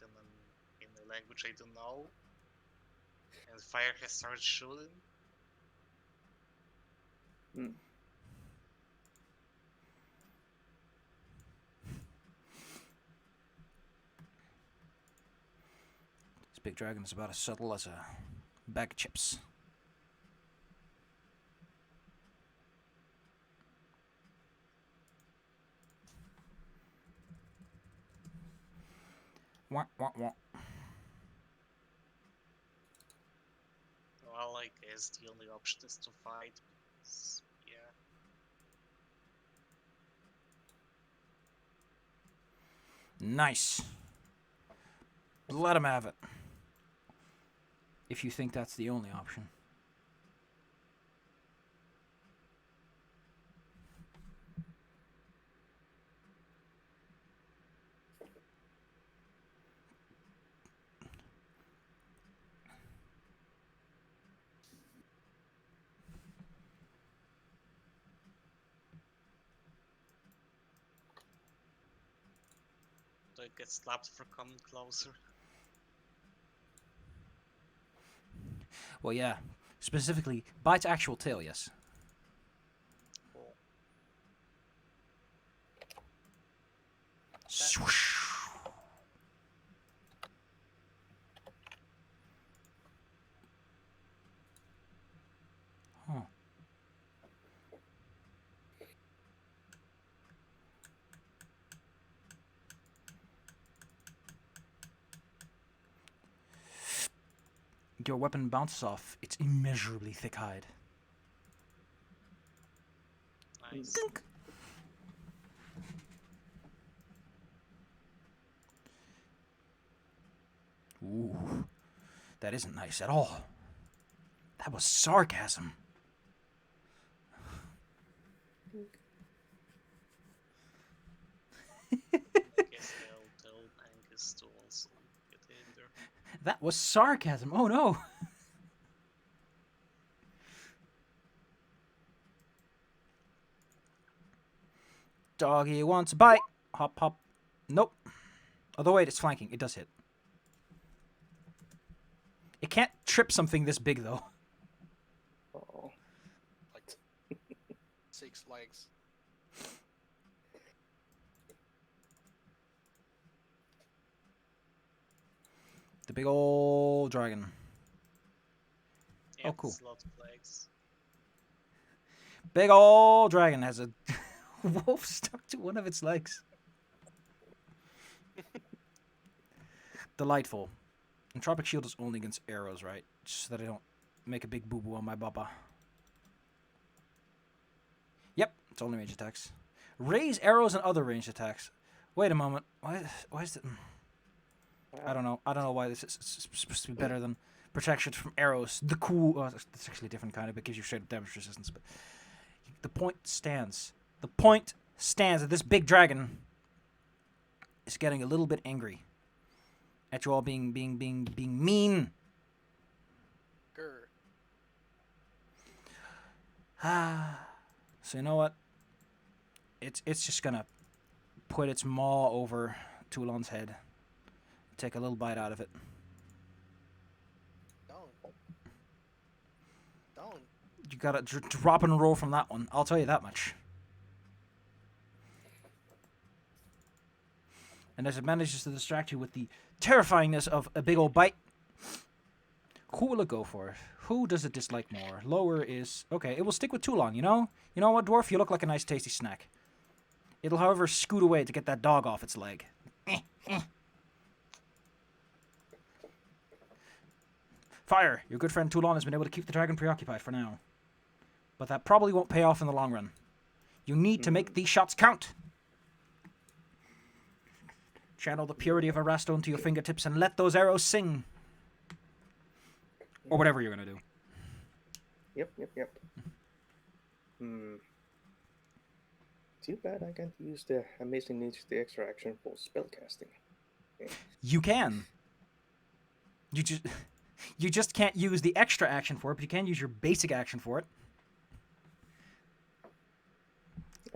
in a language I don't know. And fire has started shooting. This big dragon is about as subtle as a bag of chips. Wah, wah, wah. Well, I guess the only option is to fight. Because, yeah. Nice. Let him have it. If you think that's the only option. Do I get slapped for coming closer? Well, yeah. Specifically, bite's actual tail, yes. Cool. Swoosh. Huh. Your weapon bounces off its immeasurably thick hide. Nice. Gunk. Ooh, that isn't nice at all. That was sarcasm. Guess I'll tell Angus to also get in there. That was sarcasm. Oh no. Doggy wants a bite. Hop, hop. Nope. Although wait, it's flanking. It does hit. It can't trip something this big though. Oh, Like 6 legs. The big old dragon. Yeah, Oh, cool. it's a lot of legs. Big old dragon has a wolf stuck to one of its legs. Delightful. Entropic shield is only against arrows, right? Just so that I don't make a big boo-boo on my baba. Yep, it's only range attacks. Raise arrows and other ranged attacks. Wait a moment. Why is it... I don't know. I don't know why this is supposed to be better than protection from arrows. The cool... Oh, it's actually a different kind of... It gives you straight up damage resistance, but... The point stands. The point stands that this big dragon is getting a little bit angry at you all being mean. Grr. So you know what? It's just gonna put its maw over Toulon's head. Take a little bite out of it. Don't. Don't. You gotta drop and roll from that one. I'll tell you that much. And as it manages to distract you with the terrifyingness of a big old bite, who will it go for? Who does it dislike more? Lower is... Okay, it will stick with Toulon, you know? You know what, dwarf? You look like a nice tasty snack. It'll, however, scoot away to get that dog off its leg. Fire! Your good friend Toulon has been able to keep the dragon preoccupied for now. But that probably won't pay off in the long run. You need to make these shots count. Channel the purity of Arasto into your fingertips and let those arrows sing. Or whatever you're gonna do. Yep. Too bad I can't use the amazing ninja the extra action for spellcasting. Okay. You can. You just can't use the extra action for it, but you can use your basic action for it.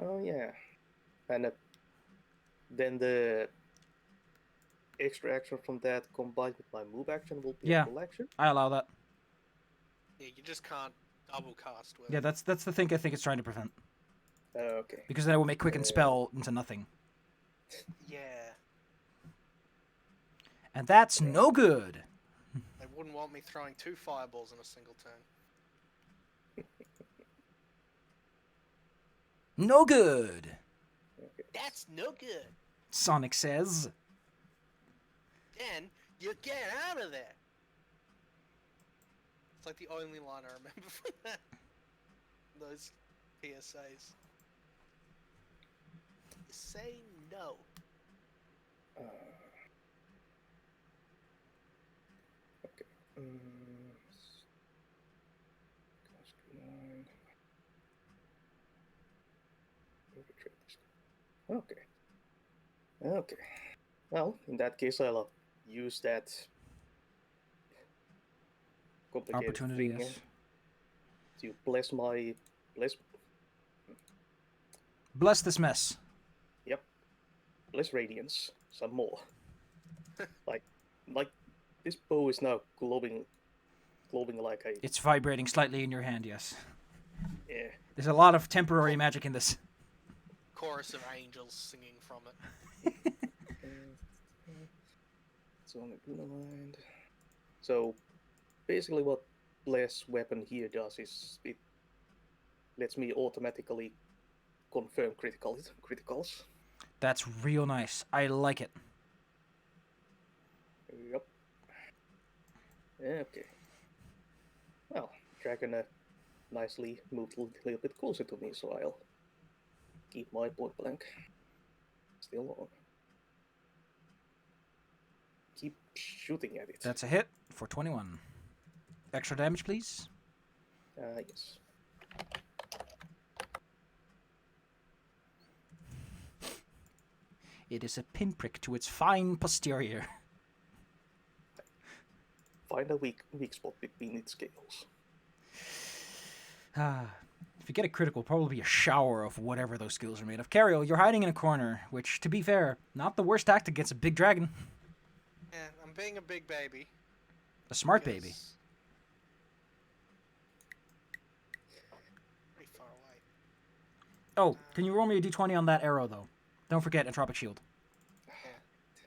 Oh yeah, and then the extra action from that combined with my move action will be Yeah. a full action. I allow that. Yeah, you just can't double cast with Yeah, that's the thing I think it's trying to prevent. Okay. Because then it will make quicken spell into nothing. Yeah. And that's no good. They wouldn't want me throwing 2 fireballs in a single turn. No good, That's no good. Sonic says. Then you get out of there. It's like the only line I remember from that. Those PSAs. You say no. Okay. Okay. Well, in that case, I'll use that complicated Opportunity, thing yes. to bless Bless this mess. bless radiance. some more. like this bow is now glowing like a It's vibrating slightly in your hand, yes. yeah. There's a lot of temporary magic in this. Chorus of angels singing from it. It's only aligned. So basically, what Blair's weapon here does is it lets me automatically confirm criticals. That's real nice. I like it. Yep. Okay. Well, Dragon nicely moved a little bit closer to me, so I'll keep my point blank still on. Keep shooting at it. That's a hit for 21. Extra damage, please. Yes. It is a pinprick to its fine posterior. Find a weak spot between its scales. If you get a critical, probably be a shower of whatever those skills are made of. Cariel, you're hiding in a corner, which, to be fair, not the worst tactic against a big dragon. Yeah, I'm being a big baby. A smart baby. because- Pretty far away. Oh, can you roll me a d20 on that arrow, though? Don't forget Entropic Shield. Yeah,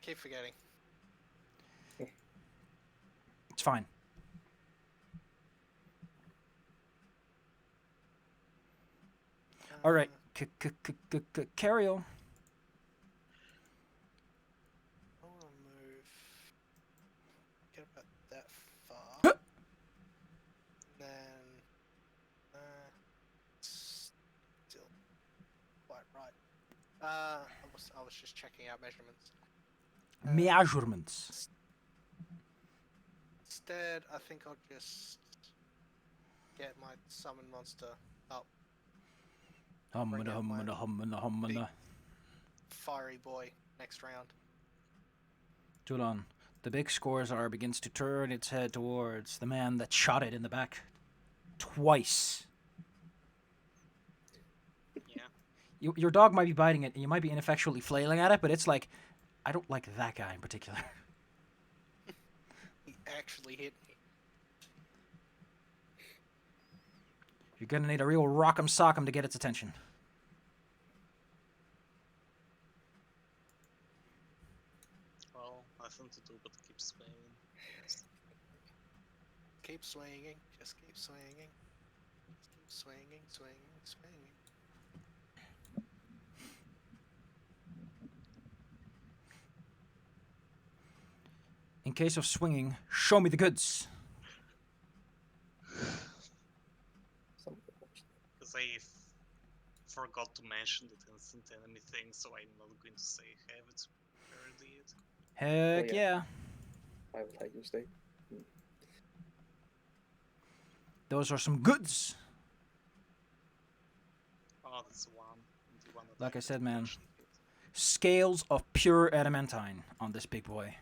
keep forgetting. It's fine. All right, Cariel. I want to move. Get about that far. Then. Still quite right. I was just checking out measurements. Measurements. Instead, I think I'll just get my summon monster up. Humana. Fiery boy next round. Hold on. The big Scorzar begins to turn its head towards the man that shot it in the back. Twice. Yeah. Your dog might be biting it, and you might be ineffectually flailing at it, but it's like, I don't like that guy in particular. He actually hit me. You're gonna need a real rock'em sock'em to get its attention. Well, nothing to do but keep swinging. Keep swinging. Just keep swinging. Just keep swinging, swinging. In case of swinging, show me the goods. Because I forgot to mention that instant enemy thing, so I'm not going to say have it already yet. Heck Oh, yeah. I will have you stay. Those are some goods. Oh, that's the one. The one that Like I said, man. mentioned it. Scales of pure adamantine on this big boy.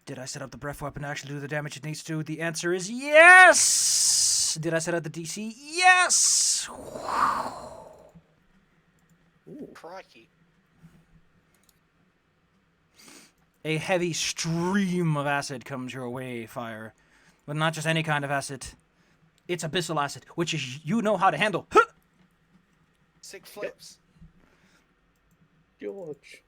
Did I set up the breath weapon to actually do the damage it needs to? The answer is yes! Did I set up the DC? Yes! Ooh. Crikey. A heavy stream of acid comes your way, Fire. But not just any kind of acid. It's abyssal acid, which is you know how to handle. Sick flips. George.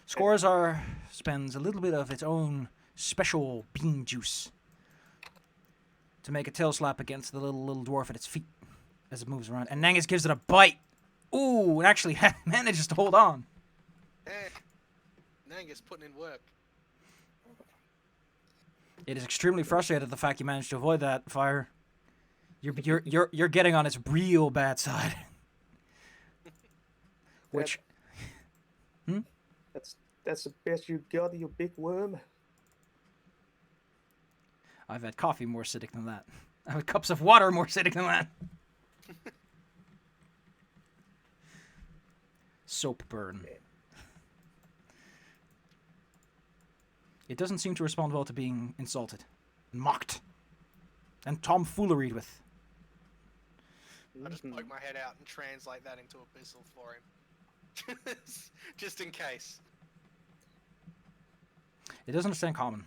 Scorzar spends a little bit of its own special bean juice to make a tail slap against the little dwarf at its feet as it moves around. And Nangus gives it a bite. Ooh, and actually manages to hold on. Nangus putting in work. It is extremely frustrated at the fact you managed to avoid that, Fire. You're getting on its real bad side. Which That's the best you got, you big worm. I've had coffee more acidic than that. I've had cups of water more acidic than that. Soap burn. It doesn't seem to respond well to being insulted, mocked, and tomfooleried with. I just Mhm. poke my head out and translate that into Abyssal for him. Just in case. It doesn't understand common.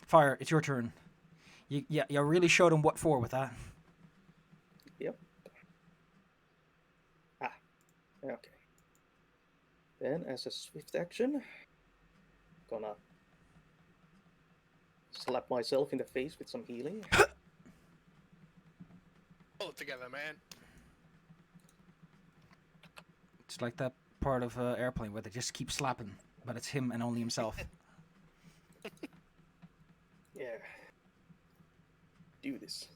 Fire, it's your turn. You really showed him what for with that. Yep. Ah, okay. Then, as a swift action, gonna slap myself in the face with some healing. Pull it together, man. It's like that part of Airplane where they just keep slapping, but it's him and only himself. Yeah. Do this.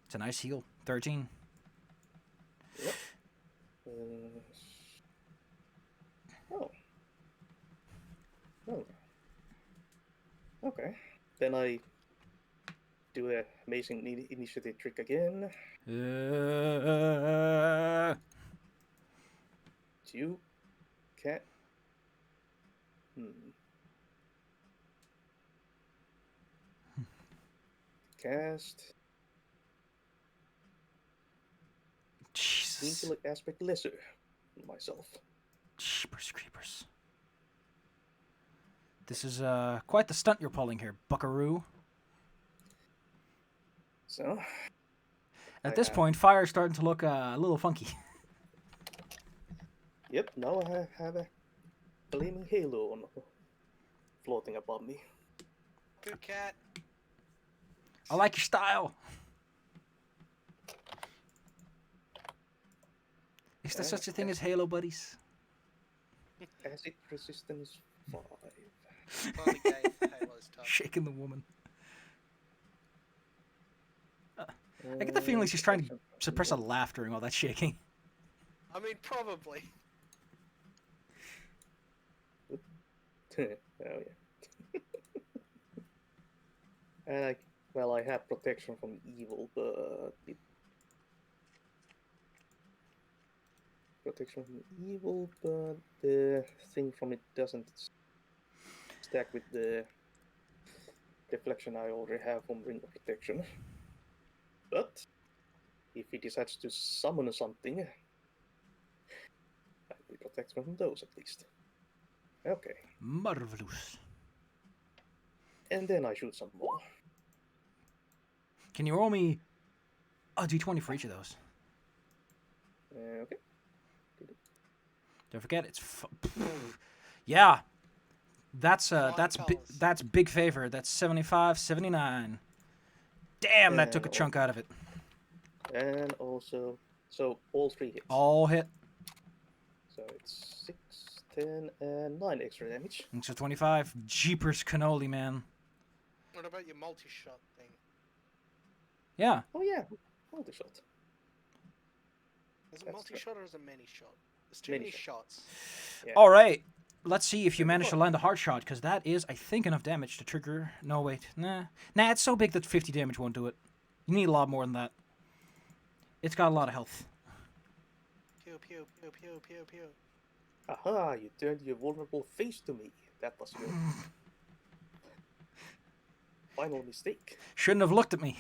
It's a nice heal. 13. Yep. Oh. Oh. Okay. Then I do a amazing initiative trick again. You can. Cast Jesus. intellect aspect lesser on myself. Jeepers creepers. This is quite the stunt you're pulling here, buckaroo. So. At this point, fire's starting to look a little funky. Yep, now I have a flaming halo on floating above me. Good cat. I like your style. Is there such a thing as Halo buddies? Acid resistance 5. Finally gave Halo's touch. Shaking the woman. I get the feeling she's trying to suppress a laugh during all that shaking. I mean, probably. Oh yeah. And I have protection from evil, but the thing from it doesn't stack with the deflection I already have from ring of protection. But if he decides to summon something, I will protect from those at least. Okay. Marvelous. And then I shoot some more. Can you roll me a d20 for each of those? Okay. Don't forget, it's... yeah. That's colours. that's big favor. That's 75, 79. Damn, that took a chunk out of it. And also, so all 3 hits. All hit. So it's 6, 10, and 9 extra damage. So 25. Jeepers cannoli, man. What about your multi-shot thing? Yeah. Oh yeah, multi-shot. Is it That's multi-shot or is it many-shot? There's too many shots. Yeah. All right. Let's see if you manage to land a hard shot, because that is, I think, enough damage to trigger... No, wait. Nah, it's so big that 50 damage won't do it. You need a lot more than that. It's got a lot of health. Pew, pew, pew, pew, pew, pew. Aha, you turned your vulnerable face to me. That was your final mistake. Shouldn't have looked at me.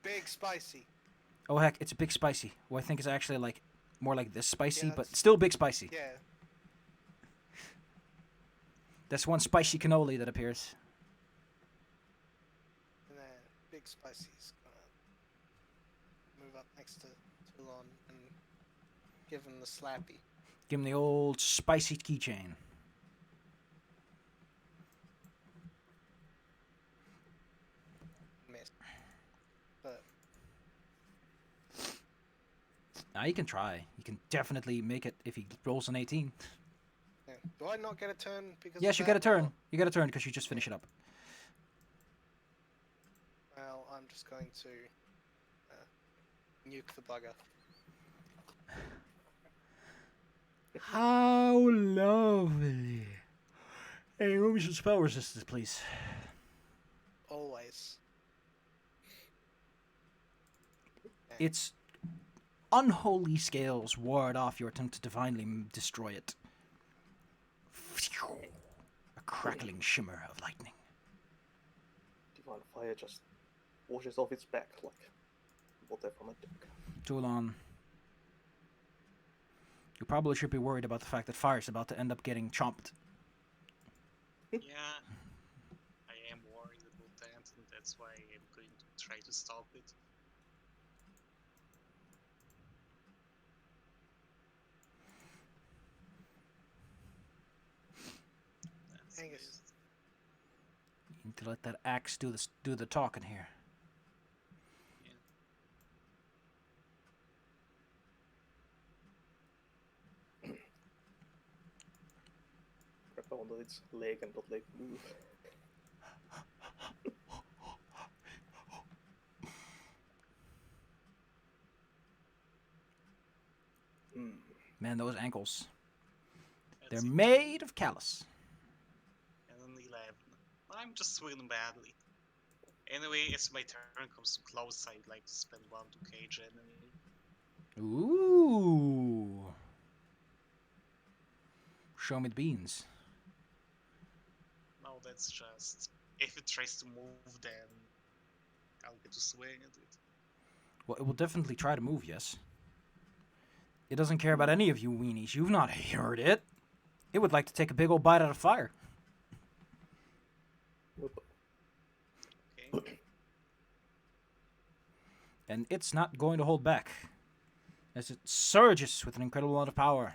Big spicy. Oh, heck, it's a big spicy. Well, I think it's actually, like, more like this spicy, Yeah, but it's- still big spicy. Yeah. That's one spicy cannoli that appears. And then big spicy's gonna move up next to Toulon and give him the slappy. Give him the old spicy keychain. Miss. But Now, you can try. You can definitely make it if he rolls an 18. yeah. Do I not get a turn because Yes, of you that, get a turn. or- You get a turn because you just finish it up. Well, I'm just going to nuke the bugger. How lovely. Hey, roll me some spell resistance, please. Always. Its unholy scales ward off your attempt to divinely destroy it. A crackling shimmer of lightning. And fire just washes off its back like water from a duck. Toulon. You probably should be worried about the fact that fire's about to end up getting chomped. Yeah, I am worried about that, and that's why I'm going to try to stop it. That's Angus. best. You need to let that axe do the talking here. Grab onto its leg and not let it move. Man, those ankles. That's They're it. made of callus. And an 11. I'm just swinging badly. Anyway, as my turn comes to close, I'd like to spend 1 to cage enemy. Ooh. Show me the beans. No, that's just... If it tries to move, then I'll get to swing at it. Well, it will definitely try to move, yes. It doesn't care about any of you weenies. You've not heard it. It would like to take a big old bite out of fire. Whoop. Okay. And it's not going to hold back, as it surges with an incredible amount of power.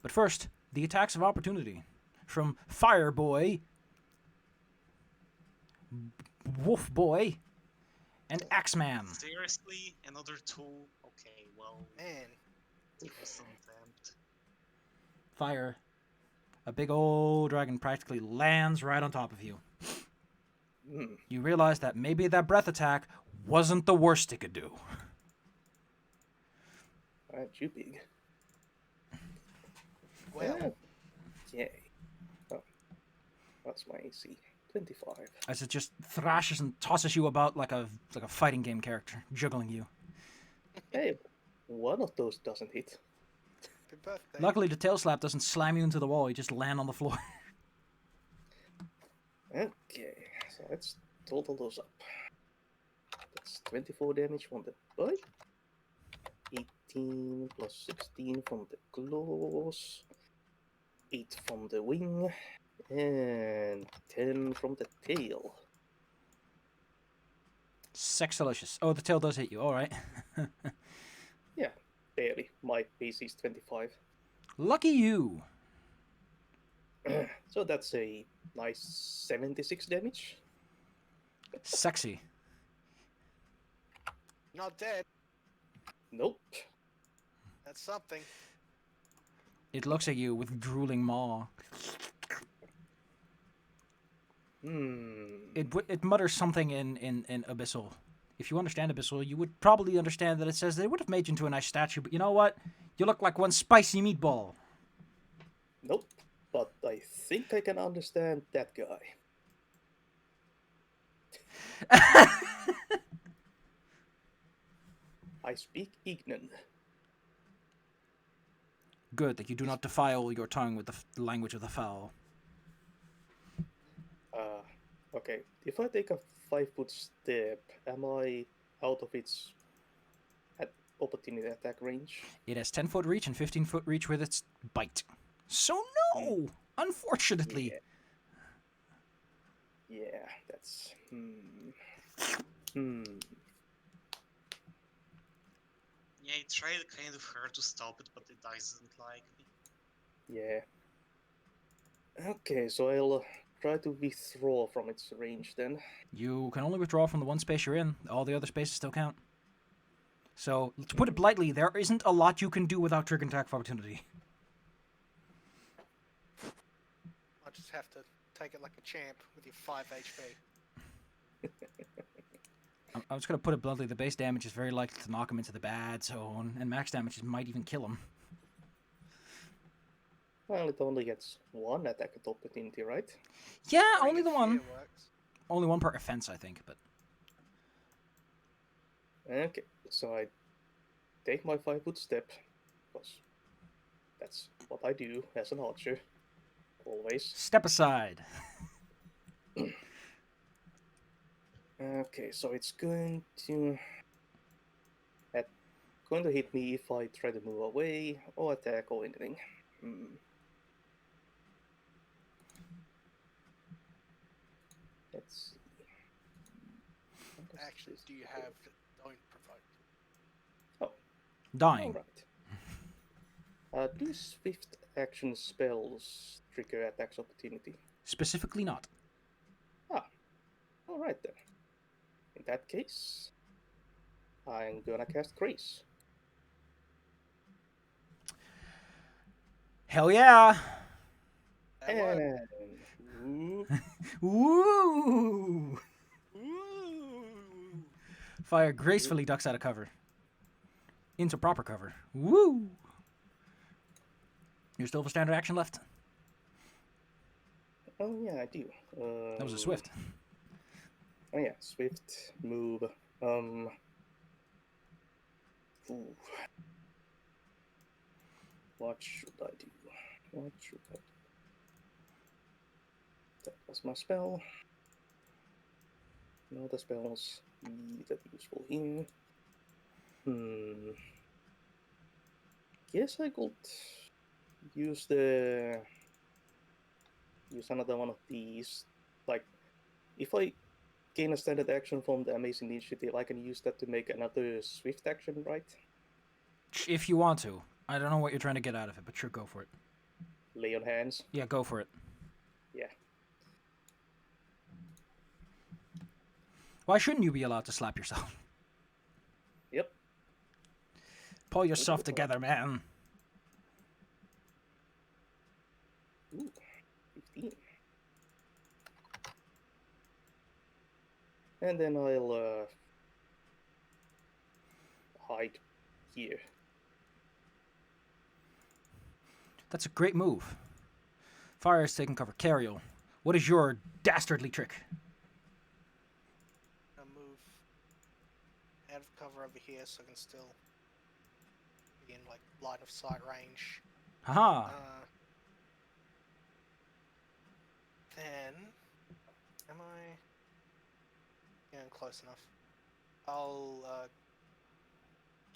But first, the attacks of opportunity from Fire Boy, Wolf Boy, and Axeman. Seriously? Another 2? Okay, well, Man, it was an attempt. Fire. A big old dragon practically lands right on top of you. You realize that maybe that breath attack wasn't the worst it could do. Aren't you big? well, Yay. Oh, that's my AC. 25. As it just thrashes and tosses you about like a fighting game character, juggling you. Hey, one of those doesn't hit. happy birthday. Luckily, the tail slap doesn't slam you into the wall. You just land on the floor. Okay, so let's total those up. That's 24 damage from the bite. 18 plus 16 from the claws. 8 from the wing. And 10 from the tail. Sexalicious. Oh, the tail does hit you. All right. Yeah, barely. My AC is 25. Lucky you. So that's a nice 76 damage. Sexy. Not dead. Nope. That's something. It looks at you with drooling maw. It mutters something in Abyssal. If you understand Abyssal, you would probably understand that it says they would have made you into a nice statue, but you know what? You look like one spicy meatball. Nope. But I think I can understand that guy. I speak Ignan. Good that you do not defile your tongue with the language of the foul. Okay, if I take a 5-foot step, am I out of its opportunity attack range? It has 10-foot reach and 15-foot reach with its bite. So no! Unfortunately. Yeah, that's... Yeah, I tried kind of hard to stop it, but it doesn't like me. Yeah. Okay, so I'll try to withdraw from its range then. You can only withdraw from the one space you're in. All the other spaces still count. So, to put it bluntly, there isn't a lot you can do without trigger attack of opportunity. I just have to take it like a champ with your 5 HP. I'm just going to put it bluntly, the base damage is very likely to knock him into the bad zone, and max damage might even kill him. Well, it only gets one attack at opportunity, right? Yeah, Ring only of the one. Fear works. Only one per offense, I think, but... Okay, so I take my 5-foot step, because that's what I do as an archer. Always. Step aside. Okay, so it's going to hit me if I try to move away or attack or anything. Let's see. What does Action this do you do? have that don't provoke? Oh, Dying. alright. Do swift action spells trigger attacks opportunity? Specifically not. Ah, alright then. In that case, I'm gonna cast Grace. Hell yeah! That worked. And Woo! Ooh. Fire gracefully ducks out of cover. Into proper cover. Woo! You still have a standard action left? oh yeah, I do. That was a swift. Oh yeah, swift move. Ooh. What should I do? What should I do? That was my spell. No other spells that useful here. Guess I could use another one of these. Like, if I gain a standard action from the Amazing Initiative, I can use that to make another swift action, right? If you want to. I don't know what you're trying to get out of it, but sure, go for it. Lay on hands. Yeah, go for it. Yeah. Why shouldn't you be allowed to slap yourself? Yep. Pull yourself together, man. Ooh, 15. And then I'll hide here. That's a great move. Fire is taking cover. Cariel, what is your dastardly trick? I move out of cover over here so I can still be in like line of sight range. Haha. Then am I? Yeah, I'm close enough. I'll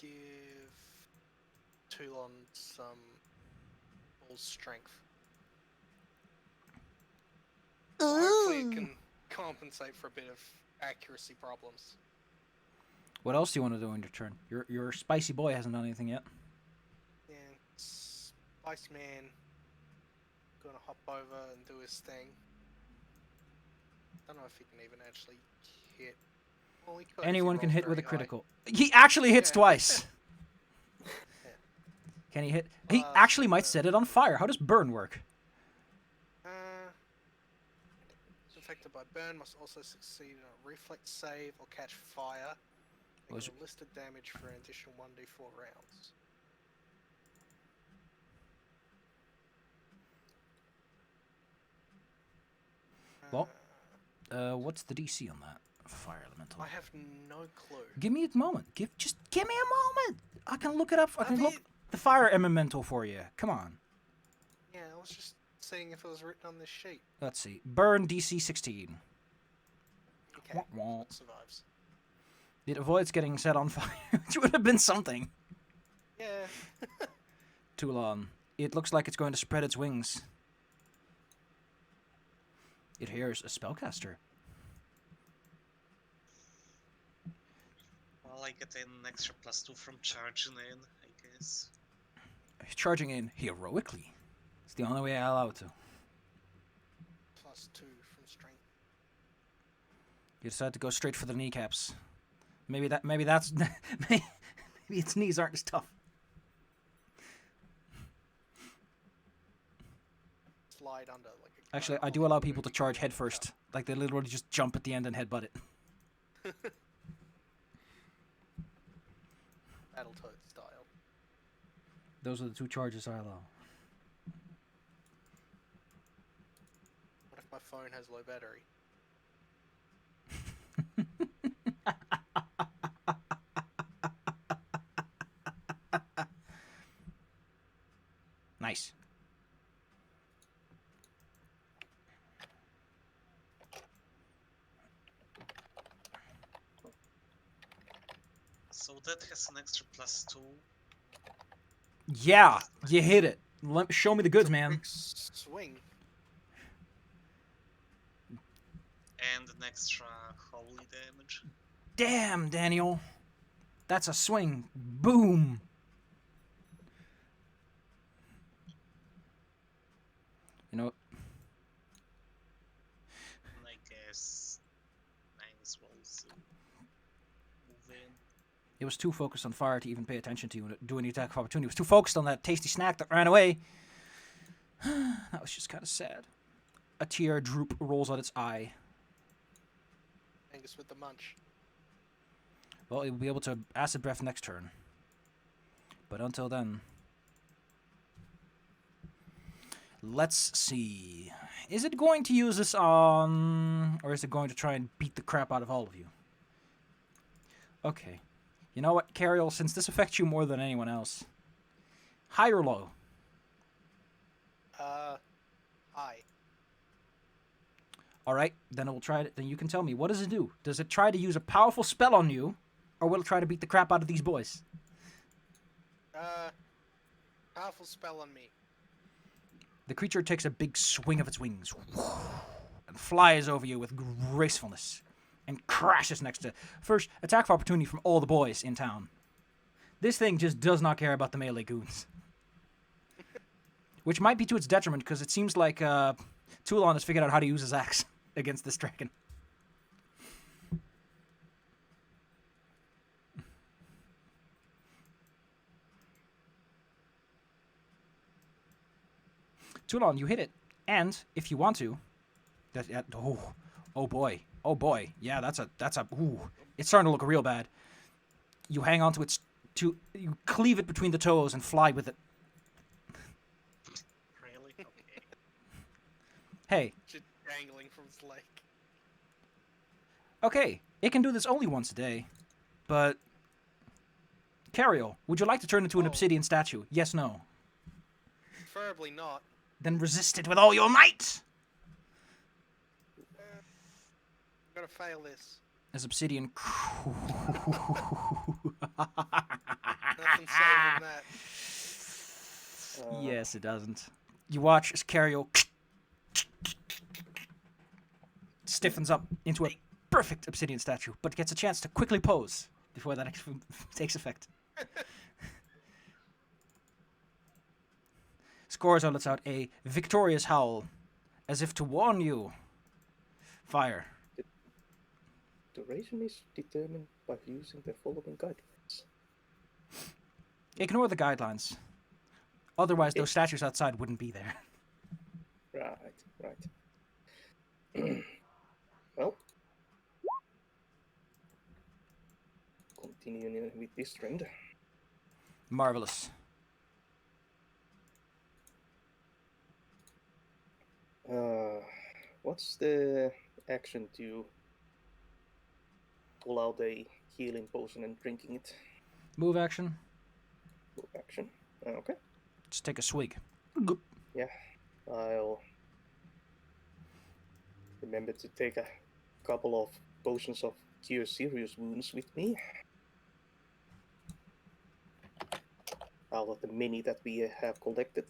give Toulon some bull strength. Hopefully it can compensate for a bit of accuracy problems. What else do you want to do on your turn? Your spicy boy hasn't done anything yet. Yeah, Spice Man gonna hop over and do his thing. Don't know if he can even actually hit. Well, he could if he Anyone can rolls hit with a very high. critical. He actually hits Yeah. twice. Yeah. Can he hit? He actually might set it on fire. How does burn work? Affected by burn must also succeed in a reflex save or catch fire. Was- Making a listed damage for an additional 1d4 rounds. Well, what's the DC on that? Fire elemental. I have no clue. Give me a moment. Just give me a moment. I can look it up. I can look mean- the fire elemental for you. Come on. Yeah, I was just seeing if it was written on this sheet. Let's see. Burn DC 16. Okay, Wah, wah. so it survives. It avoids getting set on fire, which would have been something. Yeah. Toulon. It looks like it's going to spread its wings. It hears a spellcaster. Well, I get an extra +2 from charging in, I guess. Charging in heroically. It's the only way I allow it to. +2 from strength. You decide to go straight for the kneecaps. Maybe that's maybe its knees aren't as tough. Slide under like a Actually, I do allow people to charge head first. Like they literally just jump at the end and headbutt it. Battletoad style. Those are the two charges I allow. What if my phone has low battery? Nice. So that has an extra +2. Yeah, you hit it. Show me the goods, It's a man. quick swing. And an extra holy damage. Damn, Daniel. That's a swing. Boom. You know, And I guess might as well move in. it was too focused on fire to even pay attention to you and do any attack of opportunity. It was too focused on that tasty snack that ran away. That was just kind of sad. A tear droop rolls out its eye. Angus with the munch. Well, it will be able to acid breath next turn. But until then, let's see. Is it going to use this on, or is it going to try and beat the crap out of all of you? Okay. You know what, Carriel, since this affects you more than anyone else, high or low? High. All right, then it will try it. Then you can tell me, what does it do? Does it try to use a powerful spell on you, or will it try to beat the crap out of these boys? Powerful spell on me. The creature takes a big swing of its wings and flies over you with gracefulness and crashes next to first attack of opportunity from all the boys in town. This thing just does not care about the melee goons. Which might be to its detriment, because it seems like Toulon has figured out how to use his axe against this dragon. Toulon, you hit it, and if you want to, oh boy, yeah, that's a ooh, it's starting to look real bad. You hang on to its you cleave it between the toes and fly with it. Really? Okay. Hey, Just dangling from his leg. okay, it can do this only once a day, but Cariel, would you like to turn into an Oh. obsidian statue? Yes, no. Preferably not. Then resist it with all your might. I'm gonna fail this. As obsidian. Nothing saving that. Yes, it doesn't. You watch as Cariel stiffens up into a perfect obsidian statue, but gets a chance to quickly pose before that takes effect. Scorzar lets out a victorious howl, as if to warn you. Fire. Duration is determined by using the following guidelines. Ignore the guidelines. Otherwise, those statues outside wouldn't be there. Right. Well, continuing with this trend. Marvelous. What's the action to pull out a healing potion and drinking it? Move action. Move action. Okay. Just take a swig. Yeah. I'll remember to take a couple of potions of cure serious wounds with me. Out of the many that we have collected.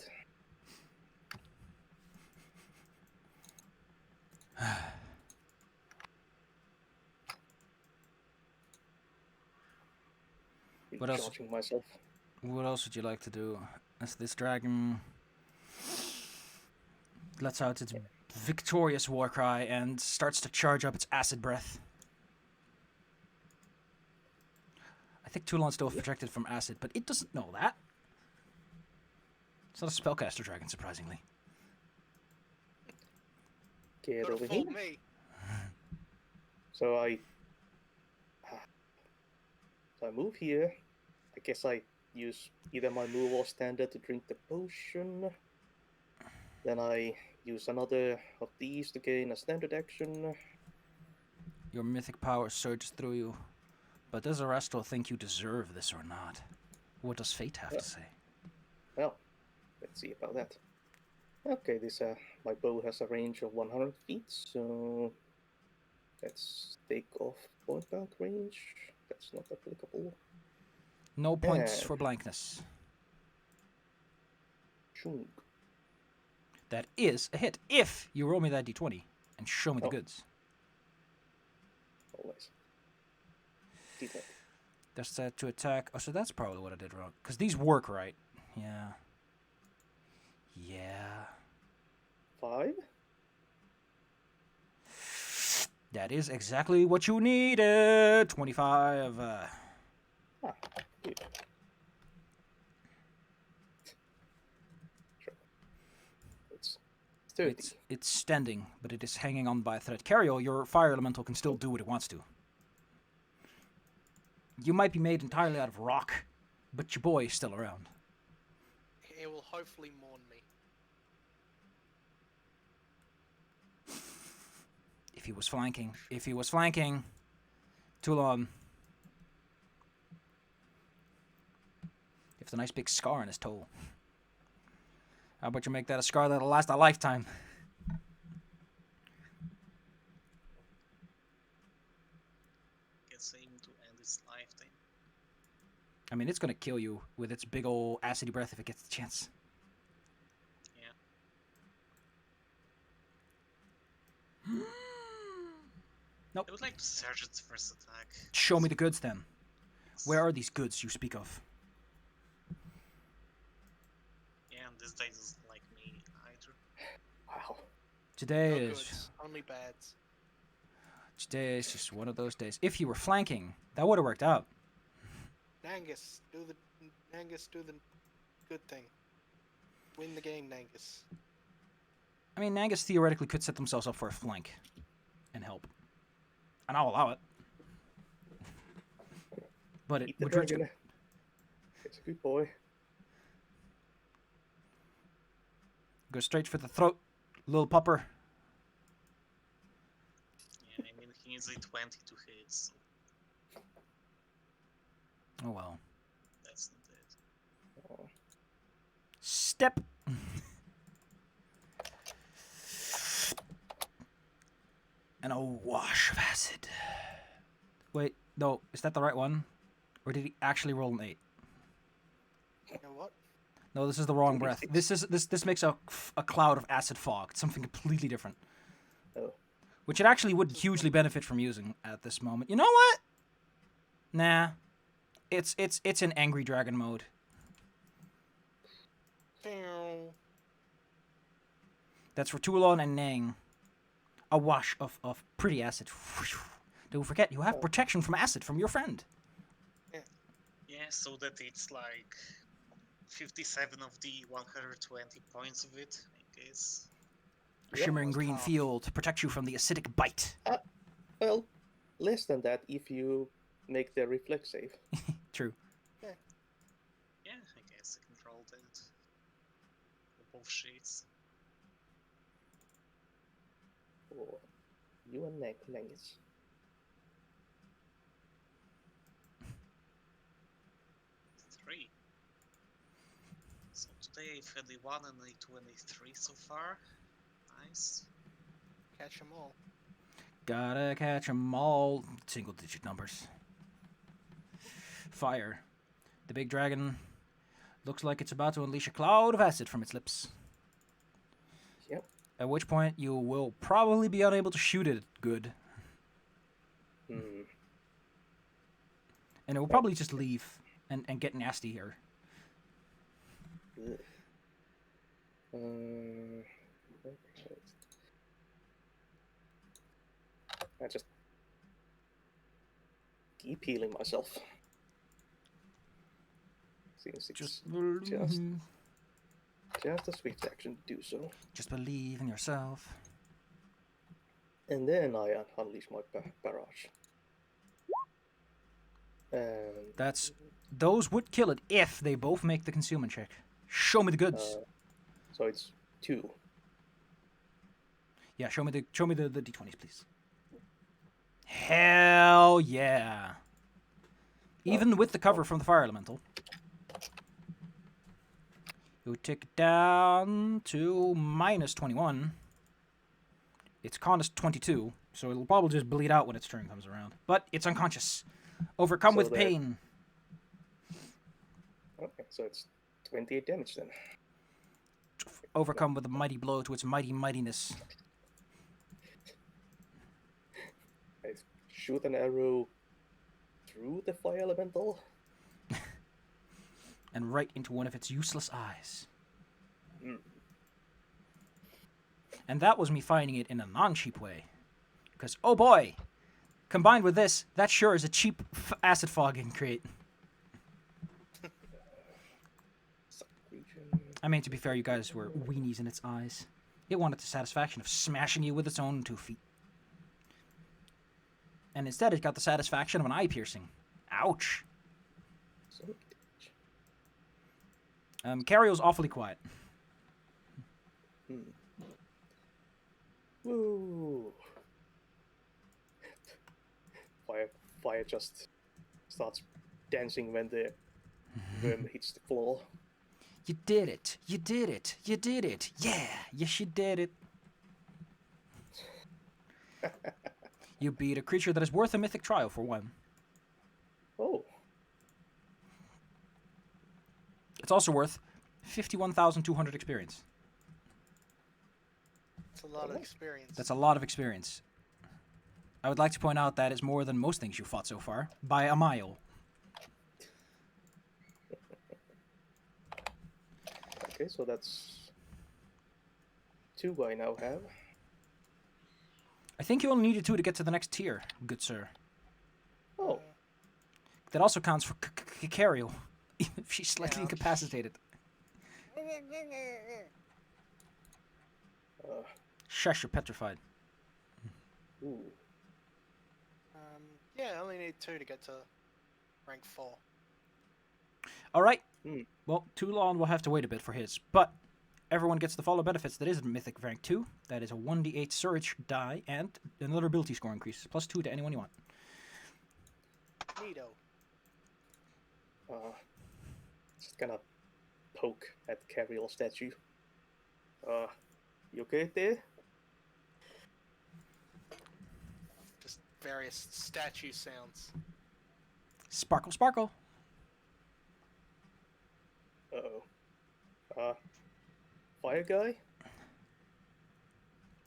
What else? Recharging myself. What else would you like to do? As this dragon lets out its victorious war cry and starts to charge up its acid breath. I think Toulon's still protected from acid, but it doesn't know that. It's not a spellcaster dragon, surprisingly. Get Could over have here. fooled me. So I move here. I guess I use either my move or standard to drink the potion. Then I use another of these to gain a standard action. Your mythic power surges through you. But does Arastor think you deserve this or not? What does fate have to say? Well, let's see about that. Okay, this my bow has a range of 100 feet, so let's take off point blank range. That's not applicable. No points And- for blankness. Shunk. That is a hit. If you roll me that d20 and show me the Oh. goods. Always. D20. That's set to attack. Oh, so that's probably what I did wrong. Because these work right. Yeah. Yeah. 5? That is exactly what you needed. 25. Good. Sure. It's 30. It's standing, but it is hanging on by a thread. Carriel, your fire elemental can still do what it wants to. You might be made entirely out of rock, but your boy is still around. He will hopefully mourn me. If he was flanking, Toulon. He has a nice big scar on his toe. How about you make that a scar that'll last a lifetime? Gets him to end his lifetime. I mean, it's gonna kill you with its big ol' acidy breath if it gets the chance. Yeah. Nope. I would like to search its first attack. Show me the goods then. Where are these goods you speak of? Yeah, and this guy doesn't like me either. Wow. Today No is goods, only bads. just one of those days. If you were flanking, that would have worked out. Nangus, do the good thing. Win the game, Nangus. I mean, Nagus theoretically could set themselves up for a flank and help. And I'll allow it. But Eat the Madrid's dragon. It's a good boy. go straight for the throat, little pupper. Yeah, I mean, he needs a 20 to hit, so Oh well. that's not it. Oh. Step. And a wash of acid. Wait, no, is that the right one? Or did he actually roll an 8? You know what? No, this is the wrong breath. This makes a cloud of acid fog. It's something completely different. Oh. Which it actually would hugely benefit from using at this moment. You know what? Nah. It's in angry dragon mode. Pew. That's for Toulon and Nang. A wash of pretty acid. Don't forget, you have protection from acid from your friend. Yeah, so that it's like 57 of the 120 points of it, I guess. A shimmering almost green half. field protects you from the acidic bite. Well, less than that if you make the reflex save. True. Yeah, I guess I can roll that. For both sheets. For you and Nangus. Three. So today I've had a 1 and a 2 and a 3 so far. Nice. Catch them all. Gotta catch 'em all. Single digit numbers. Fire. The big dragon looks like it's about to unleash a cloud of acid from its lips. Yep. At which point you will probably be unable to shoot it good. Hmm. And it will probably just leave and get nasty here. Ugh. I just keep healing myself. Since it's Just just a swift action to do so. Just believe in yourself. And then I unleash my barrage. And Those would kill it if they both make the concealment check. Show me the goods. so it's 2. Yeah, show me the d20s, please. Hell yeah! Even with the cover from the fire elemental, you take it down to minus 21. Its con is 22, so it'll probably just bleed out when its turn comes around. But it's unconscious, overcome So with there- pain. So it's 28 damage then. Overcome with a mighty blow to its mighty mightiness. I shoot an arrow through the fire elemental. And right into one of its useless eyes. Mm. And that was me finding it in a non-cheap way. Because, oh boy, combined with this, that sure is a cheap acid fog it can create. I mean, to be fair, you guys were weenies in its eyes. It wanted the satisfaction of smashing you with its own 2 feet. And instead, it got the satisfaction of an eye piercing. Ouch. Carrio's awfully quiet. Woo! Fire just starts dancing when the worm hits the floor. You did it. You did it. You did it. Yeah. Yes, you did it. You beat a creature that is worth a mythic trial for one. Oh. It's also worth 51,200 experience. It's a lot of experience. That's a lot of experience. I would like to point out that is more than most things you fought so far, by a mile. Okay, so that's 2 I now have. I think you only needed 2 to get to the next tier, good sir. Oh. That also counts for Cario, even if she's slightly Ouch. incapacitated. Shush, you're petrified. Ooh. Yeah, I only need 2 to get to rank 4. Alright. Hmm. Well, Toulon will have to wait a bit for his, but everyone gets the follow benefits that is Mythic rank 2. That is a 1d8 surge die and another ability score increase, plus 2 to anyone you want. Neato. Just gonna poke at Carriel statue. You okay there? Just various statue sounds. Sparkle, sparkle. Uh-oh. Fire guy?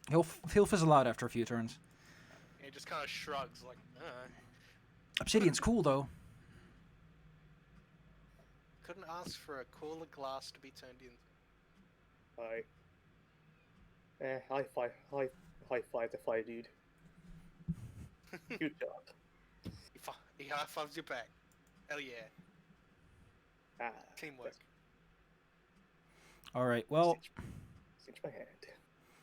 He'll fizzle out after a few turns. He just kind of shrugs, like, Obsidian's cool, though. couldn't ask for a cooler glass to be turned into. High five the fire dude. Good job. He high fives you back. Hell yeah. Teamwork. Alright, well, Cinch my hand.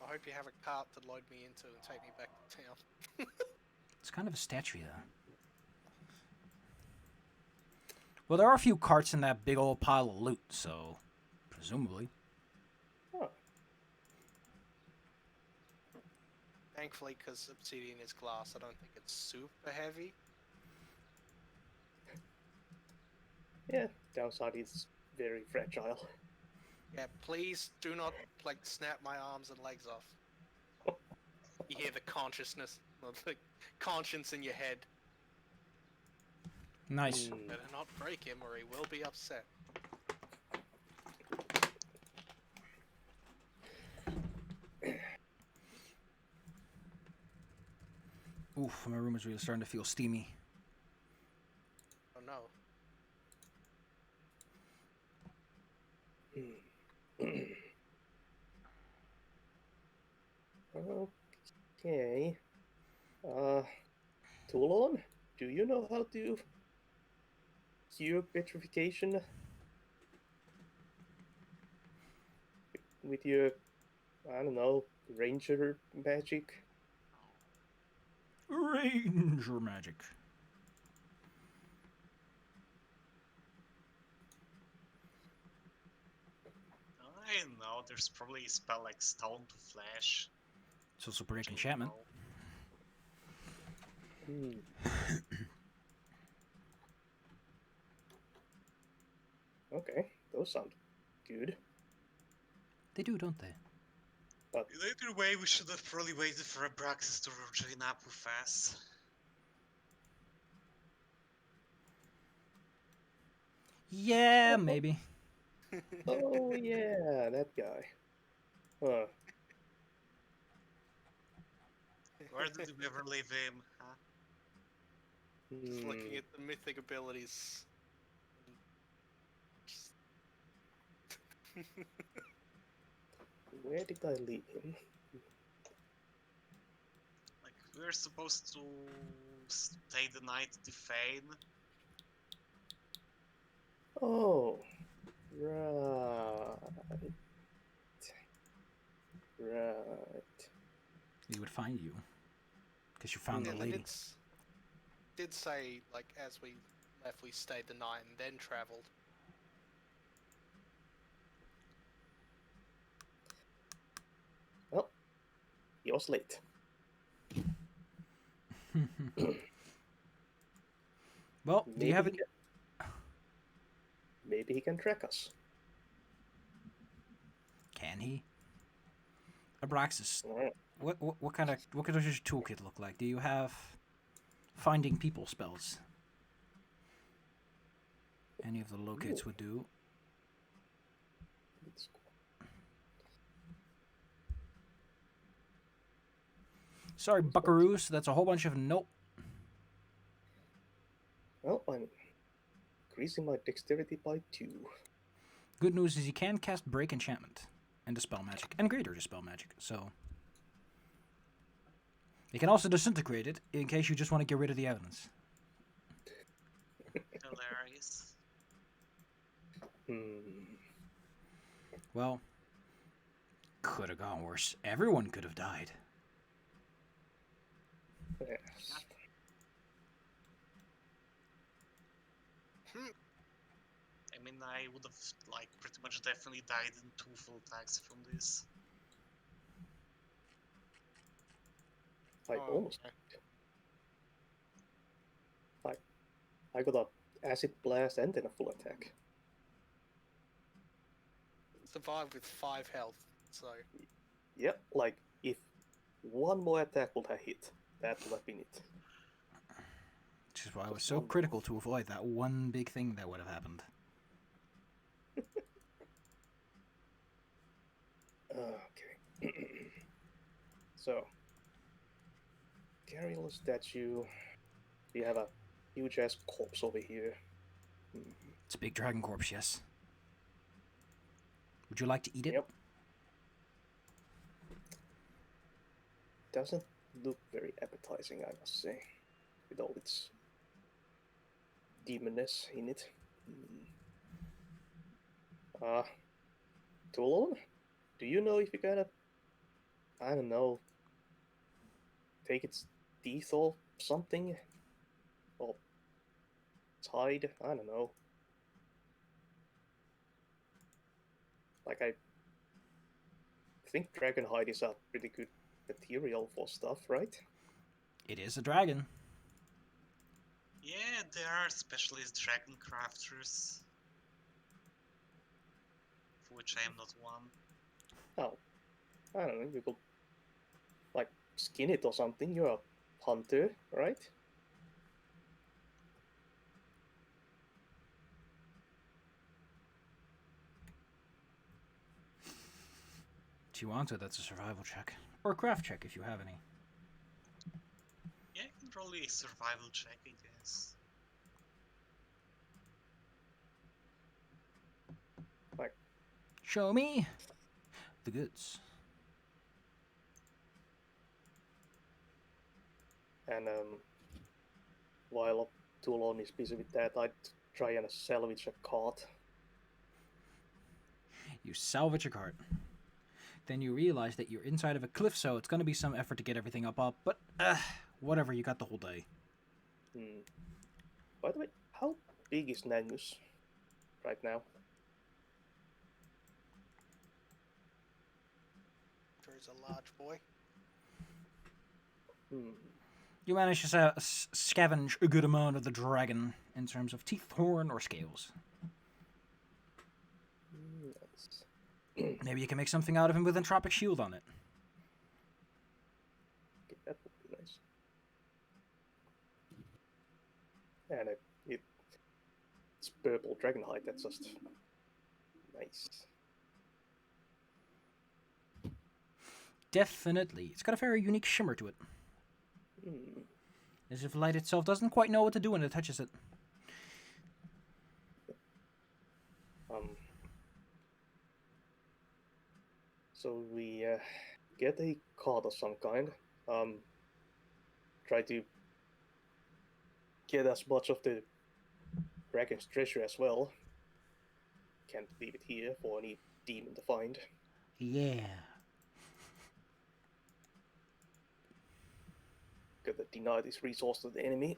I hope you have a cart to load me into and take me back to town. it's kind of a statue, though. Well, there are a few carts in that big old pile of loot, so presumably. Oh. Thankfully, because obsidian is glass, I don't think it's super heavy. Yeah, downside is very fragile. Yeah, please do not, like, snap my arms and legs off. You hear the consciousness, or the conscience in your head. Nice. Better not break him or he will be upset. Oof, my room is really starting to feel steamy. Oh no. Okay. Toulon, do you know how to cure petrification with your, I don't know, ranger magic? Ranger magic. I don't know, there's probably a spell like Stone to Flesh. It's also break enchantment. Okay, those sound good. They do, don't they? But Either way, we should have probably waited for Abraxas to join up with us. Yeah, maybe. Oh yeah, that guy. Huh. Where did we ever leave him? Huh? Just looking Hmm. at the mythic abilities. Just- Where did I leave him? Like, we're supposed to stay the night defame. Oh, right, right. He would find you because you found yeah, the they lady. did say like as we left, we stayed the night and then travelled. Well, he was late. Well, do you have any? Maybe he can track us. Can he? Abraxas, Alright. what does your toolkit look like? Do you have finding people spells? Any of the locates would do. Let's go. Sorry, buckaroos. That's a whole bunch of nope. Well, I'm increasing my dexterity by 2. Good news is you can cast break enchantment and dispel magic, and greater dispel magic. So you can also disintegrate it in case you just want to get rid of the evidence. Hilarious. Hmm. Well, could have gone worse. Everyone could have died. Yes. I mean, I would have, like, pretty much definitely died in 2 full attacks from this. I Oh, almost. okay. I got a acid blast and then a full attack. Survived with 5 health, so Yep, like if one more attack would have hit, that would have been it. Which is why I was Just so one more. critical to avoid that one big thing that would have happened. Okay. So, carrying a statue. You have a huge ass corpse over here. It's a big dragon corpse, yes. Would you like to eat it? Yep. Doesn't look very appetizing, I must say, with all its demonness in it. Toulon, do you know if you gotta, I don't know, take its teeth or something? Or its hide? I don't know. Like, I think dragon hide is a pretty good material for stuff, right? It is a dragon. Yeah, there are specialist dragon crafters, for which I am not one. Oh, I don't know, you could, like, skin it or something. You're a hunter, right? If you want to, that's a survival check. Or a craft check if you have any. Yeah, I can roll a survival check, I guess. Show me the goods. And while Toulon is busy with that, I'd try and salvage a cart. You salvage a cart. Then you realize that you're inside of a cliff, so it's going to be some effort to get everything up. But whatever, you got the whole day. By the way, how big is Nangus right now? Drew's a large boy. You manage to scavenge a good amount of the dragon in terms of teeth, horn, or scales. Nice. Maybe you can make something out of him with entropic shield on it. Okay, that would be nice. And it's purple dragonhide. That's just Nice. Definitely. It's got a very unique shimmer to it. Hmm. As if light itself doesn't quite know what to do when it touches it. So we get a card of some kind. Try to get as much of the dragon's treasure as well. Can't leave it here for any demon to find. Yeah. Gotta deny this resource to the enemy.